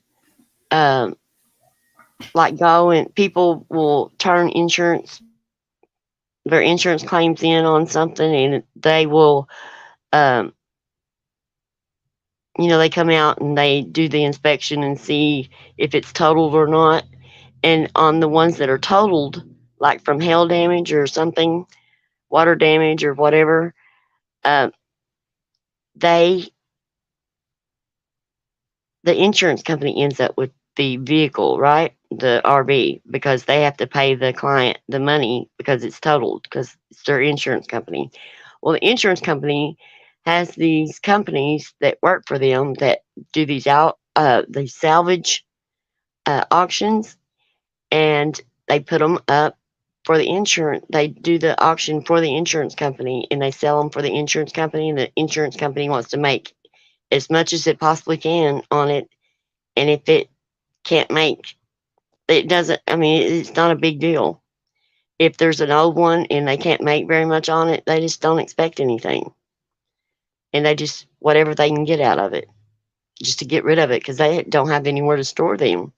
um, like go and people will turn their insurance claims in on something, and they will um, they come out and they do the inspection and see if it's totaled or not. And on the ones that are totaled, like from hail damage or something, water damage or whatever, uh, they the insurance company ends up with the vehicle, right? The RV, because they have to pay the client the money because it's totaled, because it's their insurance company. Well, the insurance company has these companies that work for them that do these salvage auctions, and they put them up for the insurance. They do the auction for the insurance company, and they sell them for the insurance company. And the insurance company wants to make as much as it possibly can on it. And if it can't make, it doesn't. I mean, it's not a big deal. If there's an old one and they can't make very much on it, they just don't expect anything, and they just whatever they can get out of it, just to get rid of it because they don't have anywhere to store them.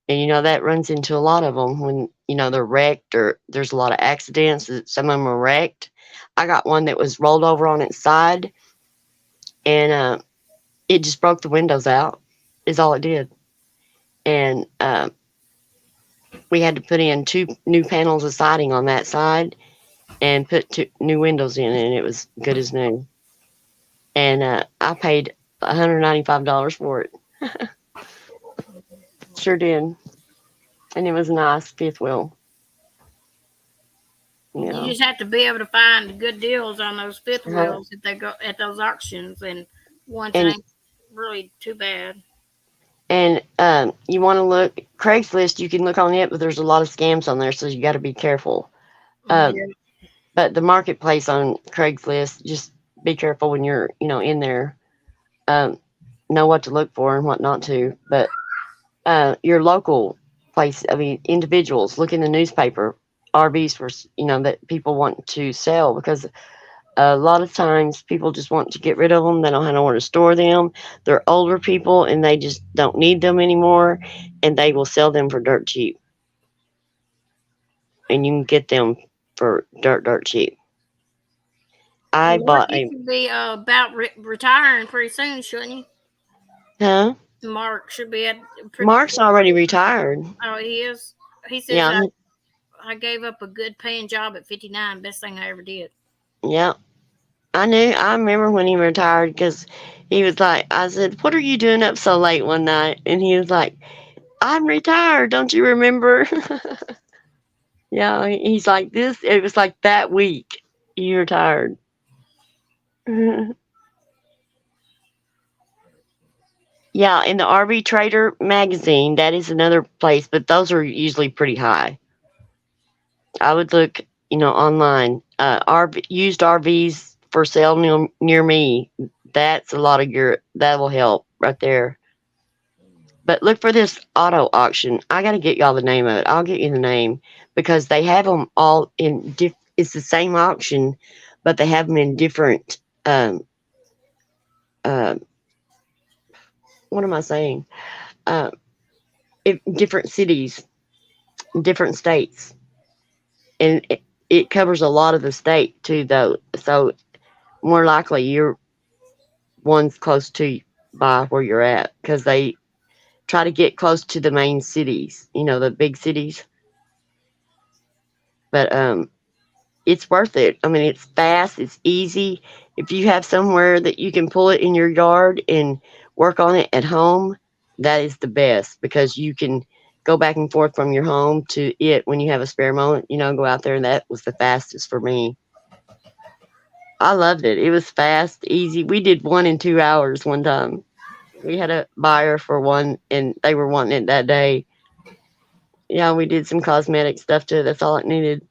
And that runs into a lot of them when they're wrecked or there's a lot of accidents. Some of them are wrecked. I got one that was rolled over on its side, and it just broke the windows out. Is all it did. And we had to put in two new panels of siding on that side and put two new windows in, and it was good as new. And I paid $195 for it. Sure did. And it was a nice fifth wheel. You Yeah. just have to be able to find good deals on those fifth Uh-huh. wheels if they go at those auctions, and ones that And ain't really too bad. you want to look Craigslist. You can look on it, but there's a lot of scams on there, so you got to be careful. Um, Yeah. but the marketplace on Craigslist, just be careful when you're in there. Um, know what to look for and what not to. But your local place, I mean, individuals, look in the newspaper. RVs for that people want to sell, because a lot of times people just want to get rid of them. They don't have nowhere to store them. They're older people and they just don't need them anymore, and they will sell them for dirt cheap. And you can get them for dirt cheap. I Mark, bought you a should be about retiring pretty soon, shouldn't you? huh? Mark should be at pretty. Mark's already retired. Oh, he is. He says Yeah, I gave up a good paying job at 59. Best thing I ever did. yeah. I remember when he retired, because he was like, I said, "What are you doing up so late one night?" And he was like, "I'm retired. Don't you remember?" Yeah, he's like this. It was like that week he retired. Yeah, in the RV Trader magazine, that is another place, but those are usually pretty high. I would look, online. Used RVs for sale near me. That's a lot of that will help right there. But look for this auto auction. I got to get y'all the name of it. I'll get you the name because they have them all in it's the same auction, but they have them in different, um, uh, what am I saying? Uh, different cities, different states. And it covers a lot of the state too, though. So more likely you're one's close to by where you're at because they try to get close to the main cities, the big cities. But it's worth it. I mean, it's fast, it's easy. If you have somewhere that you can pull it in your yard and work on it at home, that is the best because you can go back and forth from your home to it when you have a spare moment, go out there. And that was the fastest for me. I loved it. It was fast, easy. We did one in 2 hours one time. We had a buyer for one and they were wanting it that day. Yeah, we did some cosmetic stuff too. That's all it needed.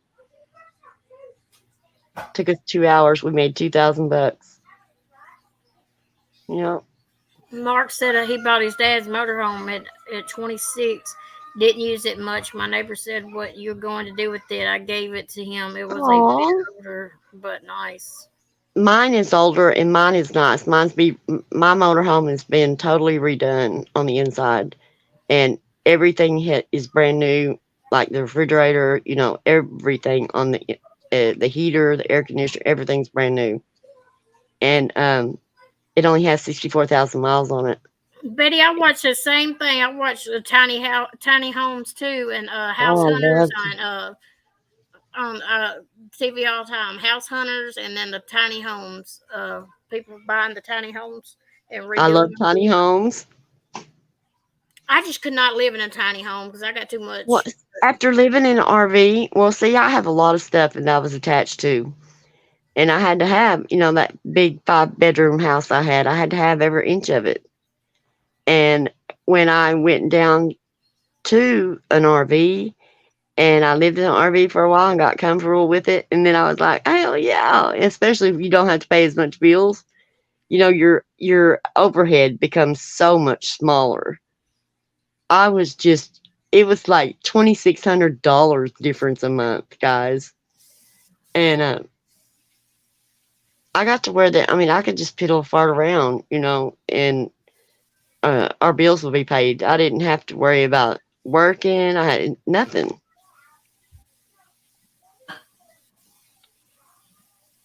Took us 2 hours. We made $2,000. Yeah. Mark said he bought his dad's motorhome at 26. Didn't use it much. My neighbor said, "What you're going to do with it?" I gave it to him. It was a bit Oh, older, but nice. mine is older and mine is nice. My motorhome has been totally redone on the inside, and everything is brand new, like the refrigerator. Everything on the heater, the air conditioner, everything's brand new, and it only has 64,000 miles on it. Betty, I watch the same thing. I watch the tiny homes too, and house Oh, I hunters love. on TV all the time. House hunters, and then the tiny homes. People buying the tiny homes and I redoing love them. tiny homes. I just could not live in a tiny home because I got too Well, much. after living in an RV, well, see, I have a lot of stuff that I was attached to. And I had to have, that big 5 bedroom house I had to have every inch of it. And when I went down to an RV and I lived in an RV for a while and got comfortable with it, and then I was like, hell yeah, especially if you don't have to pay as much bills, your overhead becomes so much smaller. I was just it was like $2,600 difference a month, guys. And I got to where that I mean I could just piddle fart around, and our bills would be paid. I didn't have to worry about working. I had nothing.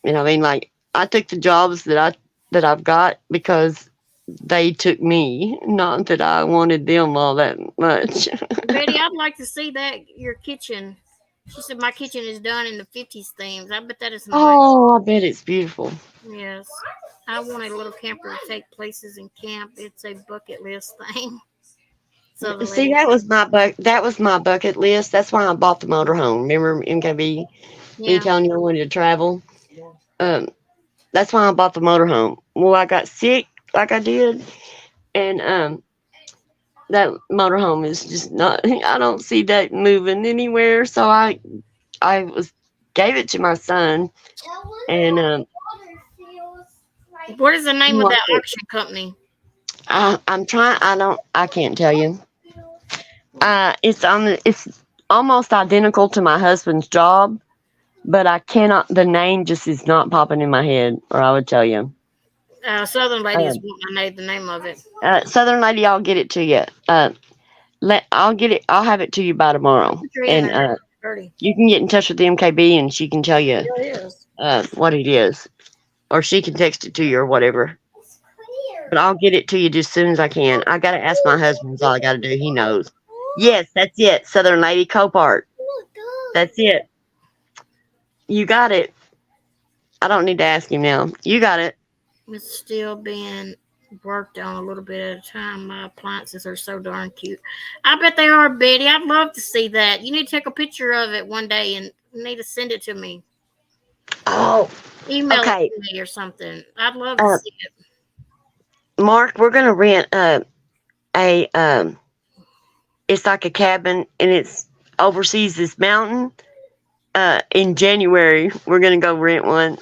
I mean, like I took the jobs that I've got because they took me, not that I wanted them all that much. Betty, I'd like to see that your kitchen. She said my kitchen is done in the 50s themes. I bet that is nice. Oh, I bet it's beautiful. Yes. I want a little camper to take places and camp. It's a bucket list thing. Southern See, lady. that was my bucket list. That's why I bought the motorhome. Remember MKB me Yeah. telling you I wanted to travel? Um, that's why I bought the motorhome. Well, I got sick like I did, and that motorhome is just not. I don't see that moving anywhere. So I was gave it to my son, and What is the he name of that wants it. auction company? I'm trying. I can't tell you. It's almost identical to my husband's job, but I cannot. The name just is not popping in my head, or I would tell you. Southern lady is Um, what I made the name of it. Southern lady, I'll get it to you. I'll get it. I'll have it to you by tomorrow, Put your hand and in there. Dirty. you can get in touch with the MKB, and she can tell you Yeah, it is. what it is, or she can text it to you or whatever. But I'll get it to you just as soon as I can. I gotta ask my husband. That's all I gotta do. He knows. Yes, that's it. Southern Lady Copart. That's it. You got it. I don't need to ask him now. You got it. It's still being worked on a little bit at a time. My appliances are so darn cute. I bet they are, Betty. I'd love to see that. You need to take a picture of it one day and you need to send it to me. Oh, Email it okay. to me or something. I'd love to Uh, see it. Mark, we're gonna rent. a it's like a cabin, and it's oversees this mountain. In January, we're gonna go rent one.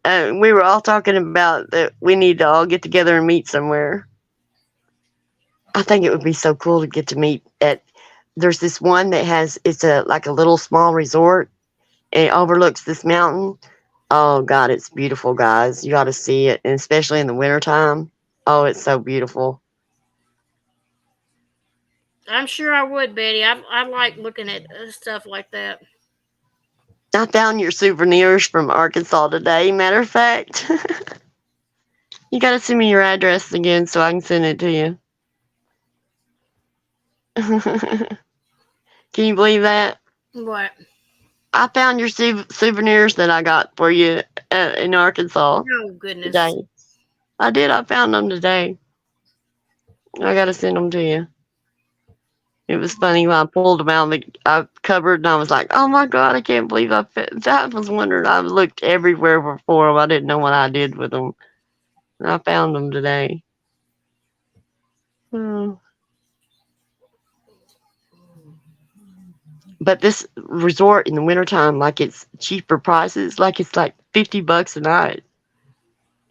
We were all talking about that we need to all get together and meet somewhere. I think it would be so cool to get to meet at. There's this one that has it's a like a little small resort, and it overlooks this mountain. Oh God, it's beautiful, guys. You got to see it, and especially in the wintertime. Oh, it's so beautiful. I'm sure I would, Betty. I like looking at stuff like that. I found your souvenirs from Arkansas today. Matter of fact, you got to send me your address again so I can send it to you. Can you believe that? What? I found your souvenirs that I got for you in Arkansas Oh goodness. today. I did. I found them today. I got to send them to you. It was funny when I pulled them out of the cupboard, and I was like, "Oh my God, I can't believe I fit." That was wondering. I looked everywhere for them. I didn't know what I did with them. And I found them today. Hmm. But this resort in the wintertime, like it's cheaper prices, like it's like $50 a night.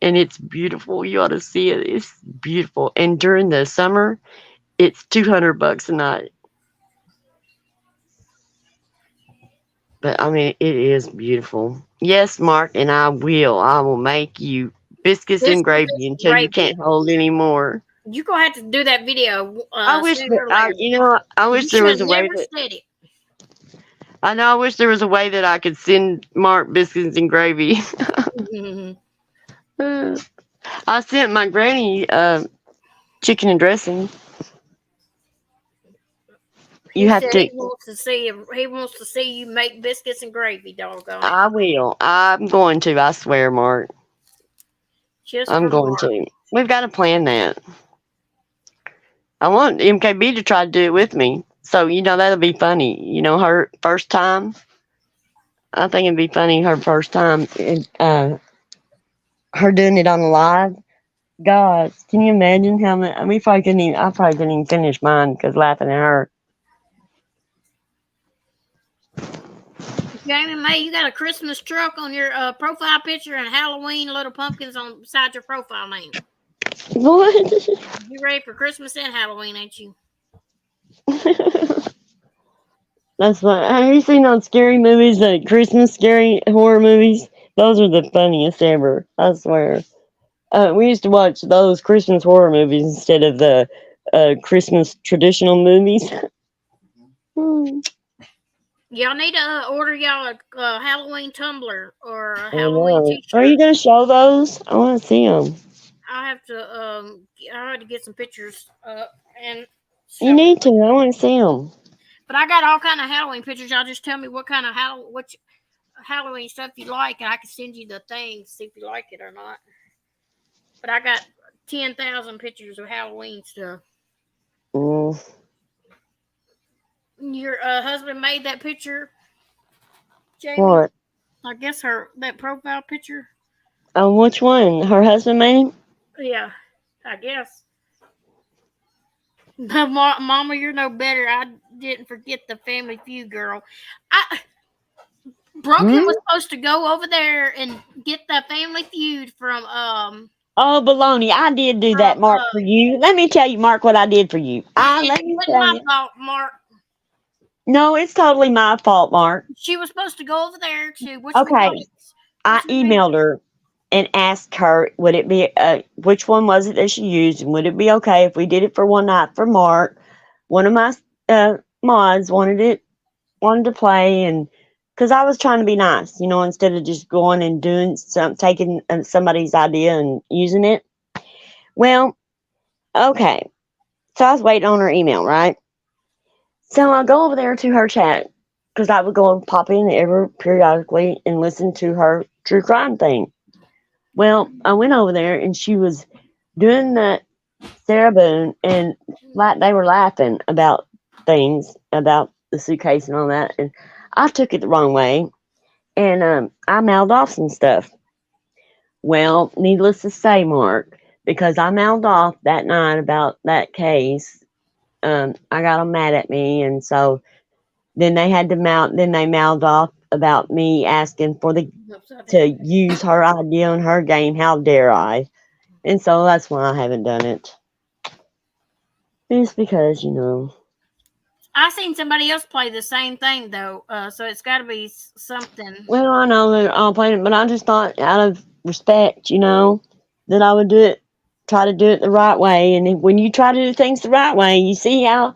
And it's beautiful. You ought to see it. It's beautiful. And during the summer, it's $200 a night. But I mean, it is beautiful. Yes, Mark, and I will. I will make you biscuits and Biscuits gravy and until you gravy. can't hold anymore. You gonna have to do that video I wish sooner that or later. I You wish there should have was a way never that said it. I know. I wish there was a way that I could send Mark biscuits and gravy. I sent my granny chicken and dressing. You He have said to. he wants to see you make biscuits and gravy, doggone it. I will. I'm going to. I swear, Mark. Just I'm for going Mark. to. We've got to plan that. I want MKB to try to do it with me. So, that'll be funny. Her first time. I think it'd be funny her first time. Her doing it on the live. God, can you imagine how many? I probably couldn't even finish mine because laughing at her. Jamie May, you got a Christmas truck on your profile picture and Halloween little pumpkins on beside your profile name. What? You ready for Christmas and Halloween, ain't you? That's fun. Have you seen those scary movies, the Christmas scary horror movies? Those are the funniest ever. I swear. We used to watch those Christmas horror movies instead of the Christmas traditional movies. Hmm. Y'all need to order y'all a Halloween tumbler or a I Halloween know. Are you T-shirt. gonna show those? I want to see them. I had to get some pictures up and You show 'em. need to. I want to see them. But I got all kind of Halloween pictures. Y'all just tell me what kind of Halloween stuff you like, and I can send you the things, see if you like it or not. But I got 10,000 pictures of Halloween stuff. Mm. Your husband made that picture, Jamie. What? I guess that profile picture. Which one? Her husband made? Yeah, I guess. Mama, you're no better. I didn't forget the Family Feud girl. Broken Hmm? was supposed to go over there and get the Family Feud from Oh, baloney! I did do from that, Mark, for you. Let me tell you, Mark, what I did for you. it Let me wasn't tell my you. fault, Mark. No, it's totally my fault, Mark. She was supposed to go over there to Okay, I emailed her and asked her, would it be which one was it that she used, and would it be okay if we did it for one night for Mark? One of my mods wanted to play, and because I was trying to be nice, instead of just going and doing taking somebody's idea and using it. Well, okay. So I was waiting on her email, right? So I go over there to her chat because I would go and pop in ever periodically and listen to her true crime thing. Well, I went over there and she was doing that Sarah Boone, and like they were laughing about things about the suitcase and all that, and I took it the wrong way, and I mouthed off some stuff. Well, needless to say, Mark, because I mouthed off that night about that case. I got them mad at me, and so then they had to mouth. Then they mouthed off about me asking for the Upside to down. use her idea on her game. How dare I? And so that's why I haven't done it. It's because I seen somebody else play the same thing though, so it's got to be something. Well, I know they're all playing it, but I just thought out of respect, that I would do it, try to do it the right way. And when you try to do things the right way, you see how.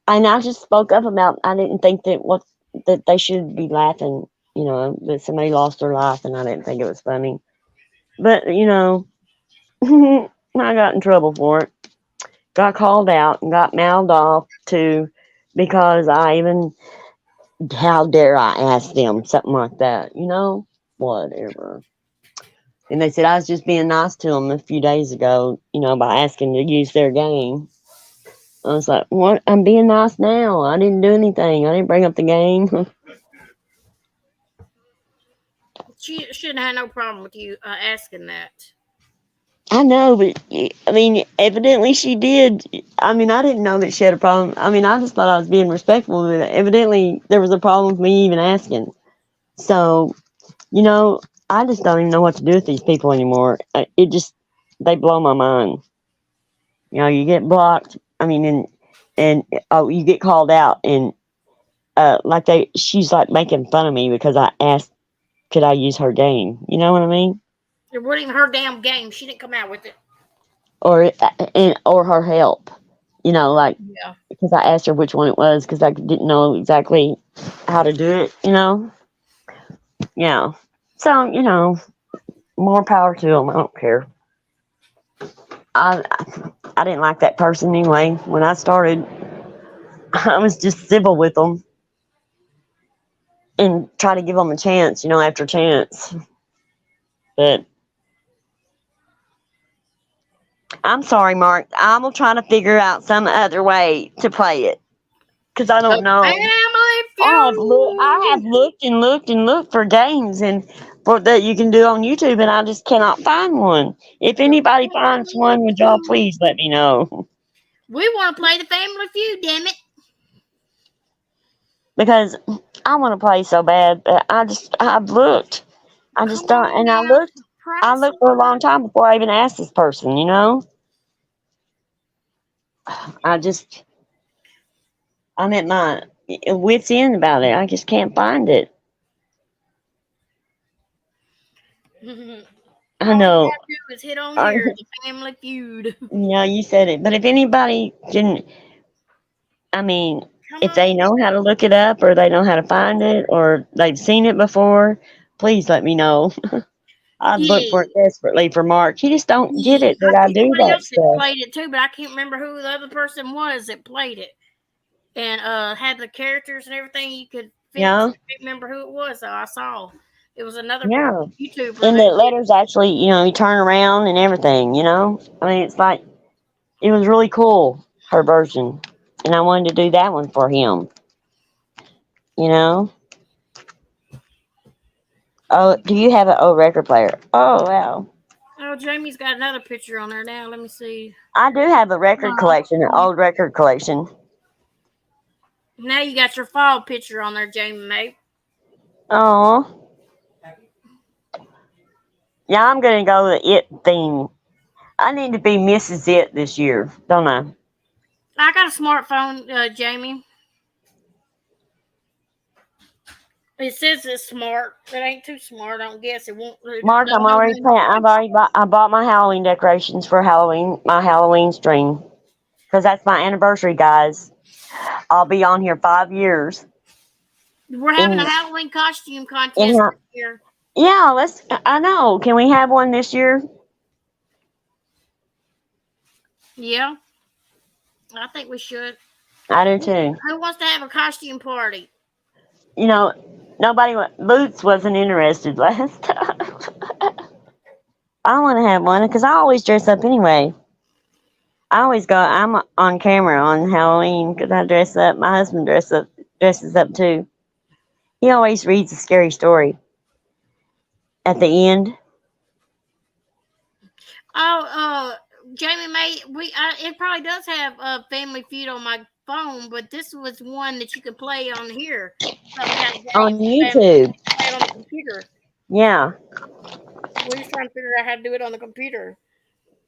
And I just spoke up about. I didn't think that they should be laughing. That somebody lost their life, and I didn't think it was funny. But I got in trouble for it. Got called out and got mouthed off too, because I even. How dare I ask them something like that? Whatever. And they said I was just being nice to them a few days ago, by asking to use their game. I was like, what? I'm being nice now. I didn't do anything. I didn't bring up the game. She shouldn't have no problem with you asking that. I know, but I mean, evidently she did. I mean, I didn't know that she had a problem. I mean, I just thought I was being respectful, but evidently there was a problem with me even asking. So, you know, I just don't even know what to do with these people anymore. They blow my mind. You get blocked. I mean, and oh, you get called out, and she's like making fun of me because I asked, could I use her game? You know what I mean? It wasn't even her damn game. She didn't come out with it. Or her help. Like Yeah. because I asked her which one it was because I didn't know exactly how to do it. Yeah. So more power to them. I don't care. I I didn't like that person anyway. When I started, I was just civil with them and try to give them a chance, after chance. But I'm sorry, Mark. I'm gonna try to figure out some other way to play it because I The don't know. Family I have Feud. looked and looked and looked for games and for that you can do on YouTube, and I just cannot find one. If The anybody finds Family one, would y'all Feud. please let me know? We want to play the Family Feud, damn it. Because I want to play so bad, but I've looked. I just Come don't, on and now. I Price looked for a long right. time before I even asked this person. I just I'm at my wits end about it. I just can't find it. I All you know. gotta do is hit on I, here, the Family Feud. you said it, but if anybody can, I mean, Come if they on. know how to look it up or they know how to find it or they've seen it before, please let me know. I'd look for Yeah. it desperately for Mark. He just don't get Yeah. it that I I see do somebody that else that stuff. played it too, but I can't remember who the other person was that played it. And had the characters and everything you could fix. Yeah, I can't remember who it was though. I saw it was another yeah. YouTuber And that the did it. letters actually, you turn around and everything. I mean, it's like, it was really cool, her version. And I wanted to do that one for him, you know? Oh, do you have an old record player? Oh, wow. Oh, Jamie's got another picture on there now. Let me see. I do have a record Oh, collection, an old record collection. now you got your fall picture on there, Jamie, mate. Oh, yeah, I'm going to go with the It theme. I need to be Mrs. It this year, don't I? I got a smartphone, Jamie. It says it's smart. It ain't too smart. I don't guess it won't. Mark, I'm No already playing. I bought my Halloween decorations for Halloween, my Halloween stream. Because that's my anniversary, guys. I'll be on here 5 years. We're having a In, Halloween costume in contest her, this year. yeah, I know. Can we have one this year? Yeah, I think we should. I do too. Who wants to have a costume party? You know, Boots wasn't interested last time. I want to have one because I always dress up anyway. I'm on camera on Halloween because I dress up. My husband dresses up too. He always reads a scary story at the end. Oh, Jamie May, it probably does have a Family Feud on my phone, but this was one that you could play on here. Some kind of On game, YouTube. play it on the computer. Yeah, We was trying to figure out how to do it on the computer.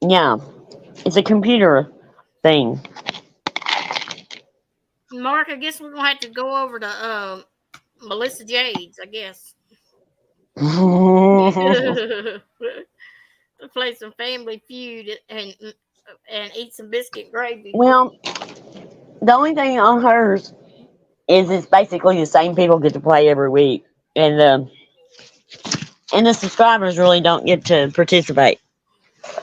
yeah. It's a computer thing. Mark, I guess we're gonna have to go over to Melissa Jades, I guess. To play some Family Feud and eat some biscuit gravy. Well, the only thing on hers is it's basically the same people get to play every week, and the subscribers really don't get to participate.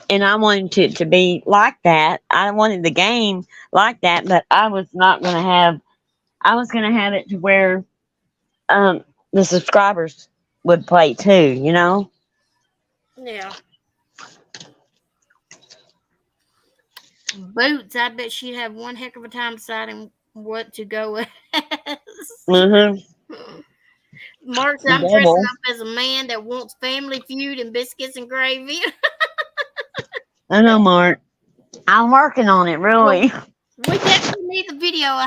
And I wanted it to be like that. I wanted the game like that, but I was not going to have. I was going to have it to where the subscribers would play too. You know. Yeah. Boots, I bet she'd have one heck of a time deciding what to go with. Mhm. Mark, I'm dressing Double. up as a man that wants Family Feud and biscuits and gravy. I know, Mark. I'm working on it. Well, Really. we definitely need the video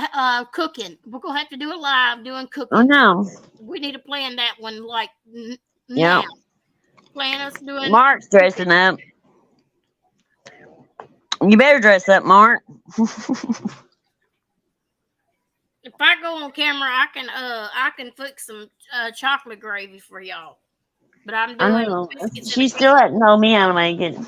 cooking. We're gonna have to do it live doing Oh cooking. no. We need to plan that one like Yep. now. Plan us doing Mark's cooking. dressing up. You better dress up, Mark. If I go on camera, I can fix some chocolate gravy for y'all. But I'm I doing know. biscuits in She the still kitchen. hadn't told me how to make it.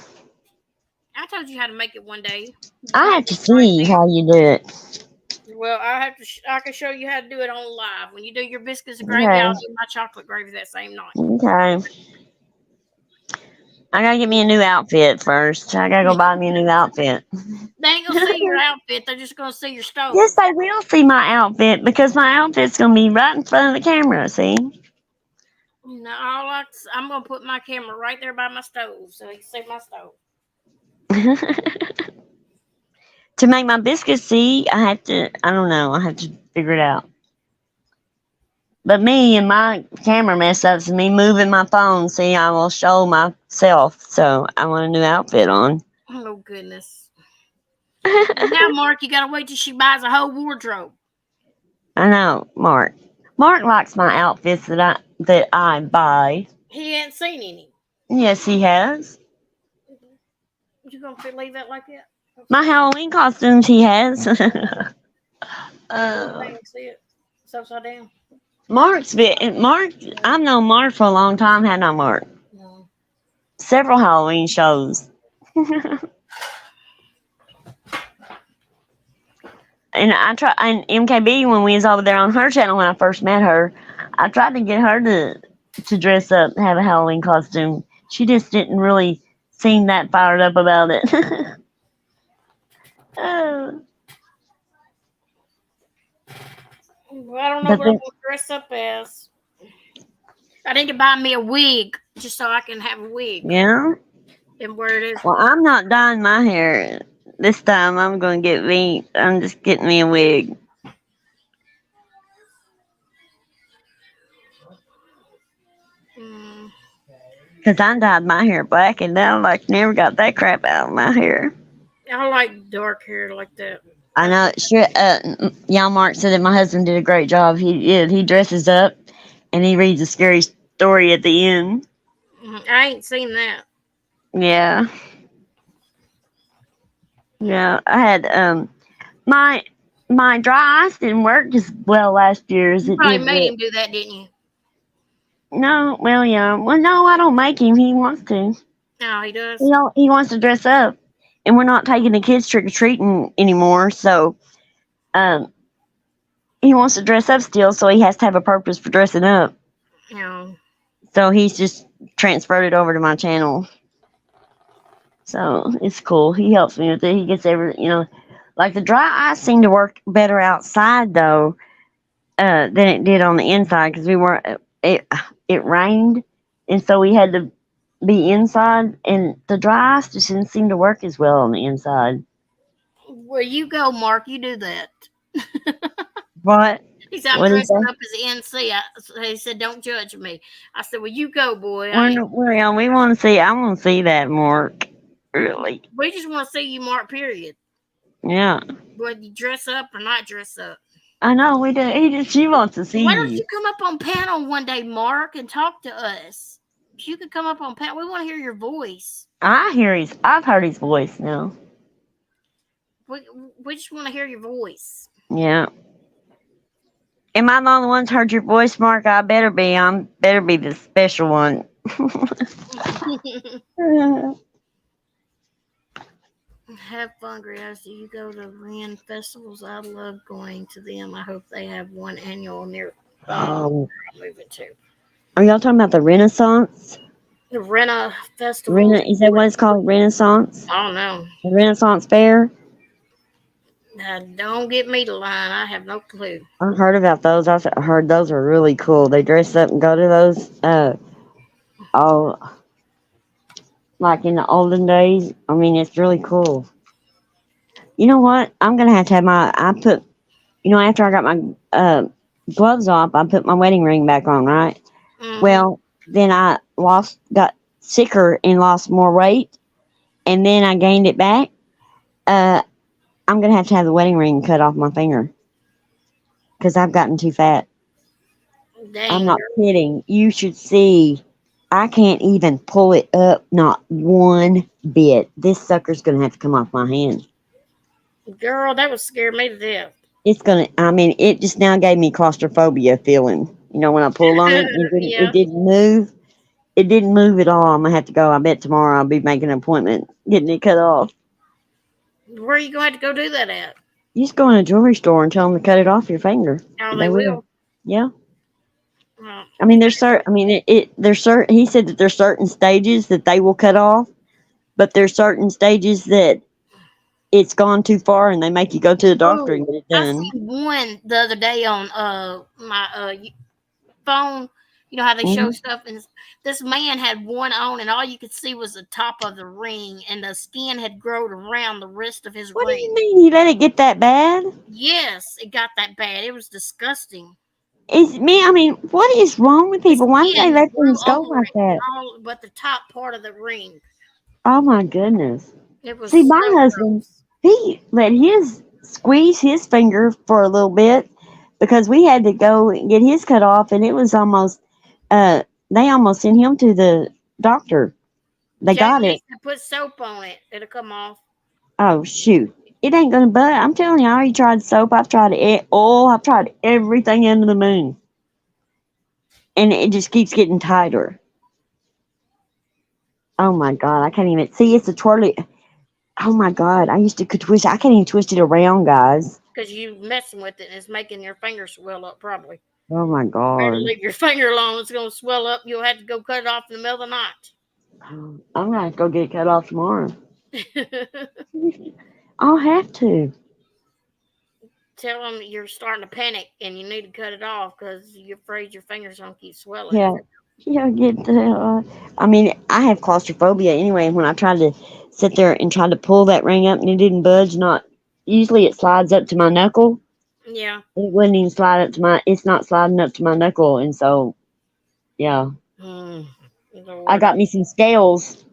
I told you how to make it one day. I Trying have to to think right see how you do it. now. Well, I have to. I can show you how to do it on live. When you do your biscuits and gravy, Okay. I'll do my chocolate gravy that same night. Okay. I gotta get me a new outfit first. I gotta go buy me a new outfit. They ain't gonna see your outfit. They're just gonna see your stove. Yes, they will see my outfit because my outfit's gonna be right in front of the camera. See? No, I'm gonna put my camera right there by my stove so you can see my stove. To make my biscuits, see, I have to. I don't know. I have to figure it out. But me and my camera mess ups and me moving my phone, see, I will show myself. So I want a new outfit on. Oh goodness. Now, Mark, you gotta wait till she buys a whole wardrobe. I know, Mark. Mark likes my outfits that I buy. He ain't seen any. Yes, he has. You gonna leave that like that? My Halloween costumes he has. Thing, see it? It's upside down. Mark. I've known Mark for a long time. Had not Mark. No. Several Halloween shows. And I try and MKB when we was over there on her channel when I first met her, I tried to get her to dress up, have a Halloween costume. She just didn't really seem that fired up about it. Oh. Well, I don't know But what I'm then, gonna dress up as. I need to buy me a wig just so I can have a wig yeah. and wear it as. Well, I'm not dyeing my hair this time. I'm gonna get me. I'm just getting me a wig. Mm, Cause I dyed my hair black and now like never got that crap out of my hair. I like dark hair like that. I know. Sure. Jan Mark said that my husband did a great job. He did. He dresses up, and he reads a scary story at the end. I ain't seen that. Yeah. Yeah. I had my my dry ice didn't work as well last year as You it probably did. made him do that, didn't you? No. Well, yeah. Well, no, I don't make him. He wants to. No, he does. He wants to dress up, and we're not taking the kids trick or treating anymore. So, um, he wants to dress up still, so he has to have a purpose for dressing up. No. So he's just transferred it over to my channel. So it's cool. He helps me with it. He gets like the dry ice seemed to work better outside though than it did on the inside because we weren't. It rained, and so we had to be inside, and the dry ice just didn't seem to work as well on the inside. Where you go, Mark, you do that. What? He said, I'm What did he dressing say? up as NC. He said, don't judge me. I said, well, you go, boy. We want to see. I want to see that, Mark. Really? We just want to see you mark period. Yeah. Whether you dress up or not dress up. I know we do. She wants to see Why don't you. you come up on panel one day, Mark, and talk to us? If you could come up on panel, we want to hear your voice. I've heard his voice now. We, we just want to hear your voice. Yeah. Am I the only one that's heard your voice, Mark? I better be. I'm better be the special one. Have fun, Griaz. Do you go to Ren festivals? I love going to them. I hope they have one annual near Oh, I'm moving to. are y'all talking about the Renaissance? The Rena festivals. Is that what it's called? Renaissance? I don't know. The Renaissance Fair? Don't get me to line. I have no clue. I heard about those. I heard those are really cool. They dress up and go to those. All like in the olden days. I mean, it's really cool. You know what? I'm gonna have to have my. I put. After I got my gloves off, I put my wedding ring back on. Right. Mm-hmm. Well, then I got sicker and lost more weight, and then I gained it back. I'm gonna have to have the wedding ring cut off my finger because I've gotten too fat. I'm Dang, not kidding. You should see. I can't even pull it up, not one bit. This sucker's gonna have to come off my hand. girl, that would scare me to death. It's gonna. I mean, it just now gave me claustrophobia feeling. When I pulled on it, it Yeah. didn't move. It didn't move at all. I'm gonna have to go. I bet tomorrow I'll be making an appointment, getting it cut off. Where are you going to go do that at? You just go in a jewelry store and tell them to cut it off your finger. Oh, They they will. will. Yeah. Well, I mean, there's certain. I mean, there's certain. He said that there's certain stages that they will cut off, but there's certain stages that it's gone too far and they make you go to the doctor and oh, get it I done. seen one the other day on my phone. You know how they show Hmm. stuff, and this man had one on, and all you could see was the top of the ring, and the skin had grown around the rest of his What do ring. you mean? You let it get that bad? Yes, it got that bad. It was disgusting. Is me? I mean, what is wrong with The people? Why do they skin let grew things go over like it, that? all but the top part of the ring. Oh my goodness! It was See, my so husband, gross. he let his squeeze his finger for a little bit because we had to go and get his cut off, and it was almost. They almost sent him to the doctor. They Jay got it. needs to put soap on it. It'll come off. Oh shoot! It ain't gonna budge. I'm telling you, I already tried soap. I've tried oil. I've tried everything under the moon, and it just keeps getting tighter. Oh my god! I can't even see. It's a twirly. Oh my god! I used to could twist. I can't even twist it around, guys. Because you messing with it and it's making your finger swell up probably. Oh my Better god! leave your finger alone. It's going to swell up. You'll have to go cut it off in the middle of the I'm gonna have to go get it cut off tomorrow. night. I'll have to. Tell them you're starting to panic and you need to cut it off because you're afraid your fingers going to keep swelling. Yeah. Yeah, get the hell. I mean, I have claustrophobia anyway. When I tried to sit there and try to pull that ring up and it didn't budge, not usually it slides up to my knuckle. Yeah. It wouldn't even slide up to my. It's not sliding up to my knuckle, and so yeah, Mm, I Lord, got me some scales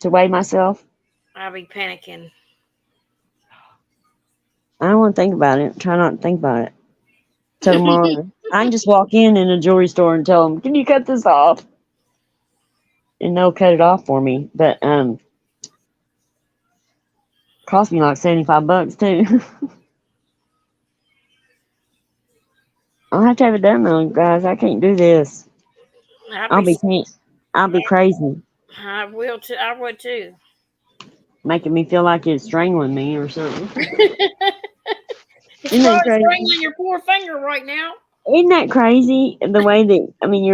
to weigh myself. I'll be panicking. I don't want to think about it. Try not to think about it till tomorrow. I can just walk in a jewelry store and tell them, "Can you cut this off?" And they'll cut it off for me. But cost me like $75 too. I'll have to have it done though, guys. I can't do this. I'll I'll be. be can't. I'll be crazy, I will too. I would too. making me feel like it's strangling me or something. It's Isn't that probably crazy? strangling your poor finger right now. Isn't that crazy? The way that I mean,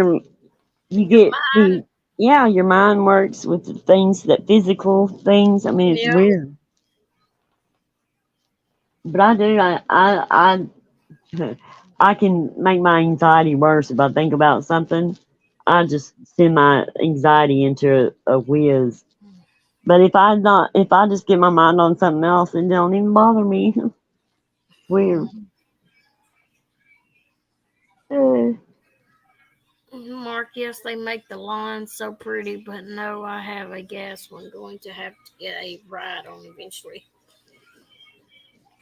you Your get mind. the yeah, your mind works with the things that physical things. I mean, it's Yeah. weird. But I do. I can make my anxiety worse if I think about something. I just send my anxiety into a whiz. But if I just get my mind on something else, it don't even bother me. Weird. Uh, Mark, yes, they make the lawns so pretty, but no, I have a gas one. Going to have to get a ride on eventually.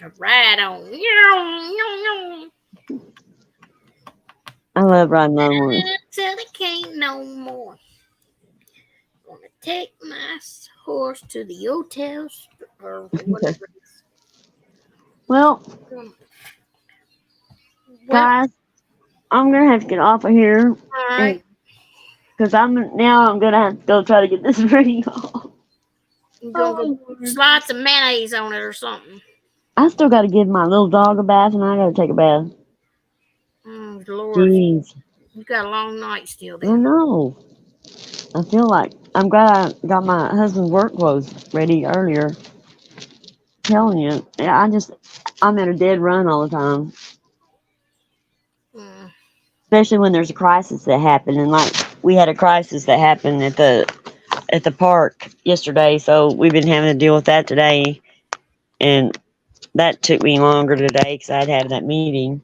A ride on. I love riding on one. Till they can't no more. Gonna take my horse to the hotels or whatever it is. Well, Um, Well, guys, I'm gonna have to get off of here, all right. and because I'm gonna have to go try to get this ready. You're gonna go Oh, Lord. slide some mayonnaise on it or something. I still got to give my little dog a bath, and I got to take a bath. Lord, Jeez, you got a long night still I then. know. I feel like I'm glad I got my husband's work clothes ready earlier. Telling you, yeah, I'm at a dead run all the time, Mm. especially when there's a crisis that happened, and like we had a crisis that happened at the park yesterday, so we've been having to deal with that today, and that took me longer today because I'd had that meeting.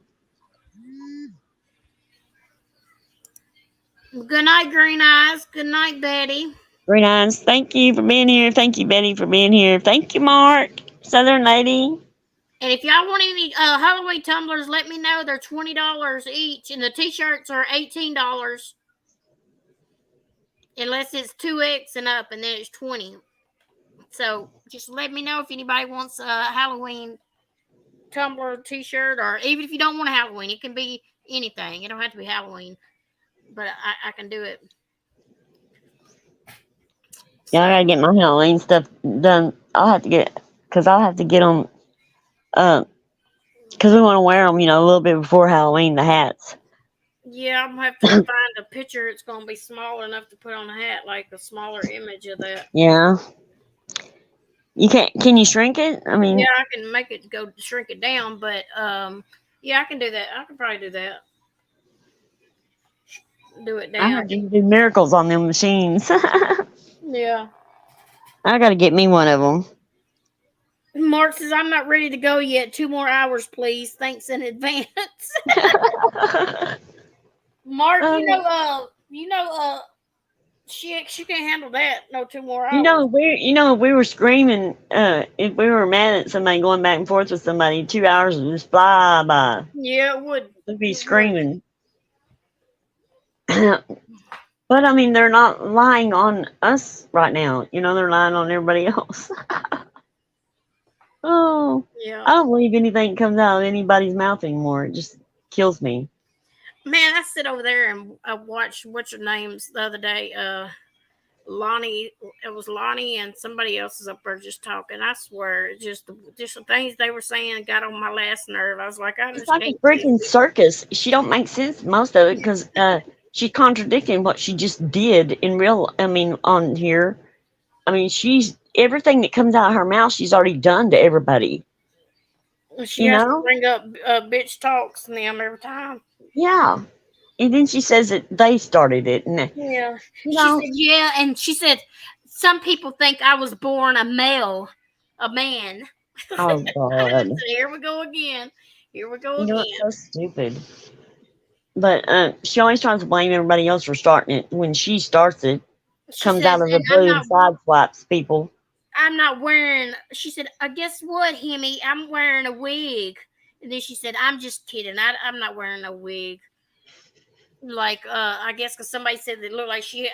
Good night, Green Eyes. Good night, Betty. Green Eyes, thank you for being here. Thank you, Betty, for being here. Thank you, Mark, Southern Lady. And if y'all want any Halloween tumblers, let me know. They're $20 each, and the T-shirts are $18, unless it's 2X and up, and then it's 20. So just let me know if anybody wants a Halloween tumbler T-shirt, or even if you don't want a Halloween, it can be anything. It don't have to be Halloween, but I can do it. Yeah, I So gotta get my Halloween stuff done. I'll have to get them, because we want to wear them, a little bit before Halloween, the hats. yeah, I'm gonna have to find a picture. It's gonna be small enough to put on a hat, like a smaller image of that. Yeah. Can you shrink it? I Yeah, mean, I can make it go shrink it down, but yeah, I can do that. I can probably do that. Do it I down. heard you can do miracles on them machines. Yeah. I gotta get me one of them. Mark says I'm not ready to go yet. 2 more hours, please. Thanks in advance. Mark, she can't handle that. No 2 more hours. If we were screaming, if we were mad at somebody going back and forth with somebody, 2 hours would just fly by. Yeah, it would. We'd be It would. screaming. But I mean, they're not lying on us right now. They're lying on everybody else. Oh, Yeah. I don't believe anything comes out of anybody's mouth anymore. It just kills me. Man, I sit over there and I watched what's her names the other day. Lonnie, it was Lonnie and somebody else is up there just talking. I swear, just the things they were saying got on my last nerve. I was like, I It's just like a can't do freaking this. circus. She don't make sense most of it because she's contradicting what she just did in real. I mean, on here. I mean, she's everything that comes out of her mouth. She's already done to everybody. She You has to know? bring up bitch talks and them every time. Yeah. And then she says that they started it, and Yeah. you She know. said, yeah, and she said, some people think I was born a male, a man. Oh I God. said, here we go again. Here we go You know, again. it's so stupid. But she always tries to blame everybody else for starting it. When she starts it, She comes says, out of the and blue and sideswipes people. I'm not wearing, she said, guess what, Hemi? I'm wearing a wig. And then she said, I'm just kidding. I'm not wearing a wig. Like, I guess because somebody said it looked like she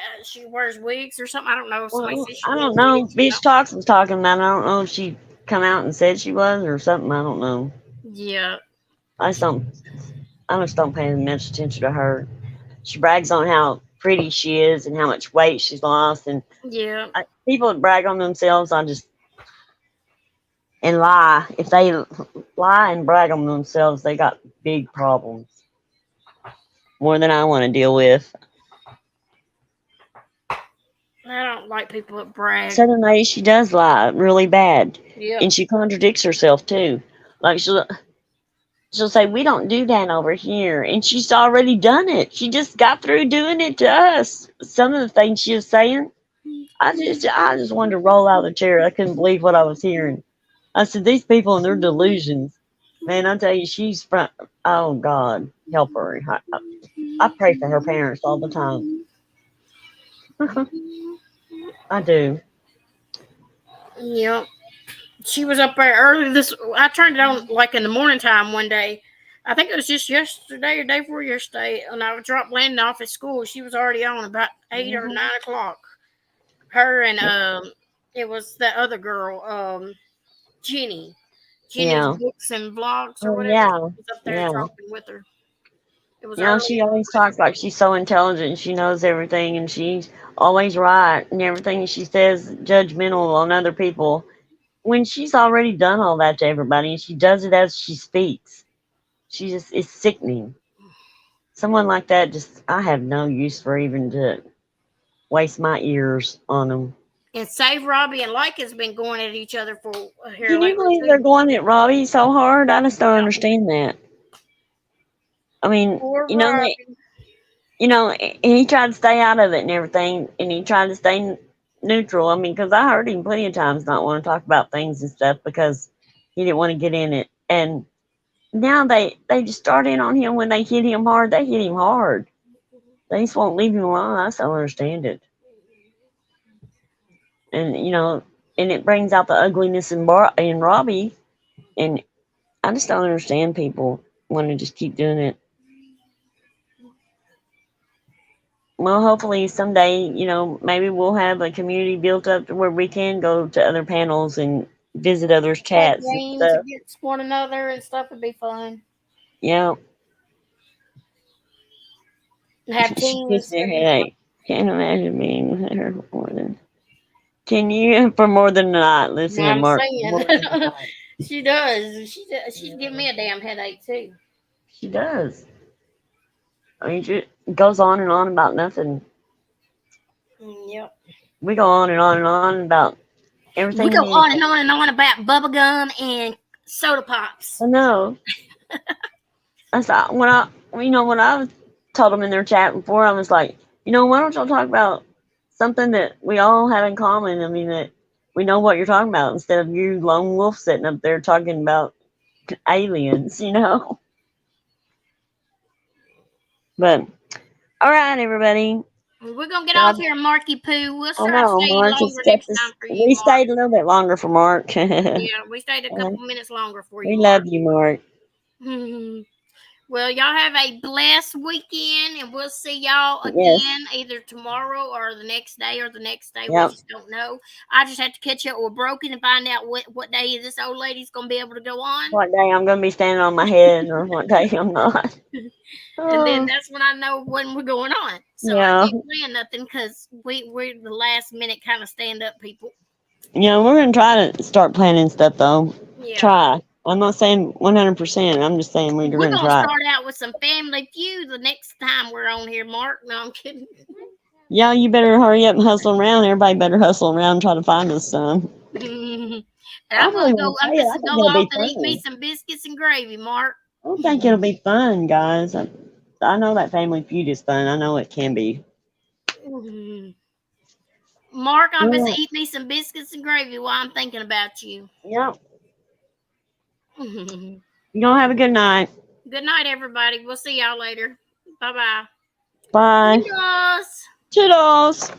wears wigs or something. I don't know if somebody Well, said she I wore don't know. wigs or Bitch Talks was talking about it. I don't know if she come out and said she was or something. I don't know. something. Yeah. I just don't. I just don't pay much attention to her. She brags on how pretty she is and how much weight she's lost, and Yeah. people that brag on themselves, I just and lie. If they lie and brag on themselves, they got big problems, more than I want to deal with. I don't like people that brag. Southern lady, she does lie really bad, Yep. and she contradicts herself too. Like she'll say, "We don't do that over here," and she's already done it. She just got through doing it to us. Some of the things she was saying, I just wanted to roll out of the chair. I couldn't believe what I was hearing. I said, "These people and their delusions, man." I tell you, she's from. Oh God, help her. I pray for her parents all the time. I do. Yep. She was up there early this. I turned it on like in the morning time one day. I think it was just yesterday or day before yesterday, and I dropped Landon off at school. She was already on about 8 or 9 o'clock. Her and it was the other girl, Jenny. Jenny's Yeah. books and vlogs or Oh whatever. yeah. She was up there Yeah. dropping with her. It was You know, early. she always talks like she's so intelligent. She knows everything, and she's always right, and everything she says judgmental on other people. When she's already done all that to everybody, and she does it as she speaks, she just is sickening. Someone like that, just I have no use for even to waste my ears on them. And Save Robbie and Like has been going at each other for here Can you lately believe they're too. going at Robbie so hard? I just don't Yep. understand that. I mean, Poor you know, they, Robbie. you know, and he tried to stay out of it and everything, and he tried to stay neutral. I mean, because I heard him plenty of times not want to talk about things and stuff because he didn't want to get in it. And now they just start in on him when they hit him hard. They hit him hard. They just won't leave him alone. I just don't understand it. And you know, and it brings out the ugliness in Robbie. And I just don't understand people want to just keep doing it. Well, hopefully someday, you know, maybe we'll have a community built up to where we can go to other panels and visit others' Play chats and games stuff. against one another and stuff would be fun. Yeah, And have she gives teams. me a It'd be fun. headache. Can't imagine being with her for more than. Can you for more than a night? No, Listen to I'm Mark. saying More than a night. she does. She's giving Yeah, me a damn headache too. she does. I mean, she goes on and on about nothing. Yep. We go on and on and on about everything We and go on anything. and on and on about bubblegum and soda pops. I know. I thought when I was told them in their chat before, I was like, why don't y'all talk about something that we all have in common? I mean, that we know what you're talking about instead of you lone wolf sitting up there talking about aliens. But all right, everybody. We're gonna get off God, here, Marky Poo. We'll I start know staying Mark has longer kept next us. time for you, We Mark. stayed a little bit longer for Mark. Yeah, we stayed a couple minutes longer for you, We love Mark. you, Mark. Well, y'all have a blessed weekend, and we'll see y'all Yes. again either tomorrow or the next day or the next day. We Yep. just don't know. I just have to catch up with Broken and find out what day this old lady's going to be able to go on. What day I'm gonna be standing on my head, or what day I'm not. And then Oh, that's when I know when we're going on. So I yeah. can't plan nothing because we're the last minute kind of stand up people. We're gonna try to start planning stuff though. Yeah. Try. I'm not saying 100%. I'm just saying we're We're gonna going to try. start out with some Family Feud the next time we're on here, Mark. No, I'm kidding. Yeah, you better hurry up and hustle around. Everybody better hustle around and try to find us some. And I I'm really gonna want go. to I'm tell you, just I gonna think go it'll off be and eat me fun. some biscuits and gravy, Mark. I think it'll be fun, guys. I know that Family Feud is fun. I know it can be. Mark, I'm just Yeah. eat me some biscuits and gravy while I'm thinking about you. Yep. Good You gonna have a good night. night, everybody. We'll see y'all later. Bye bye. Bye. Toodles. Toodles.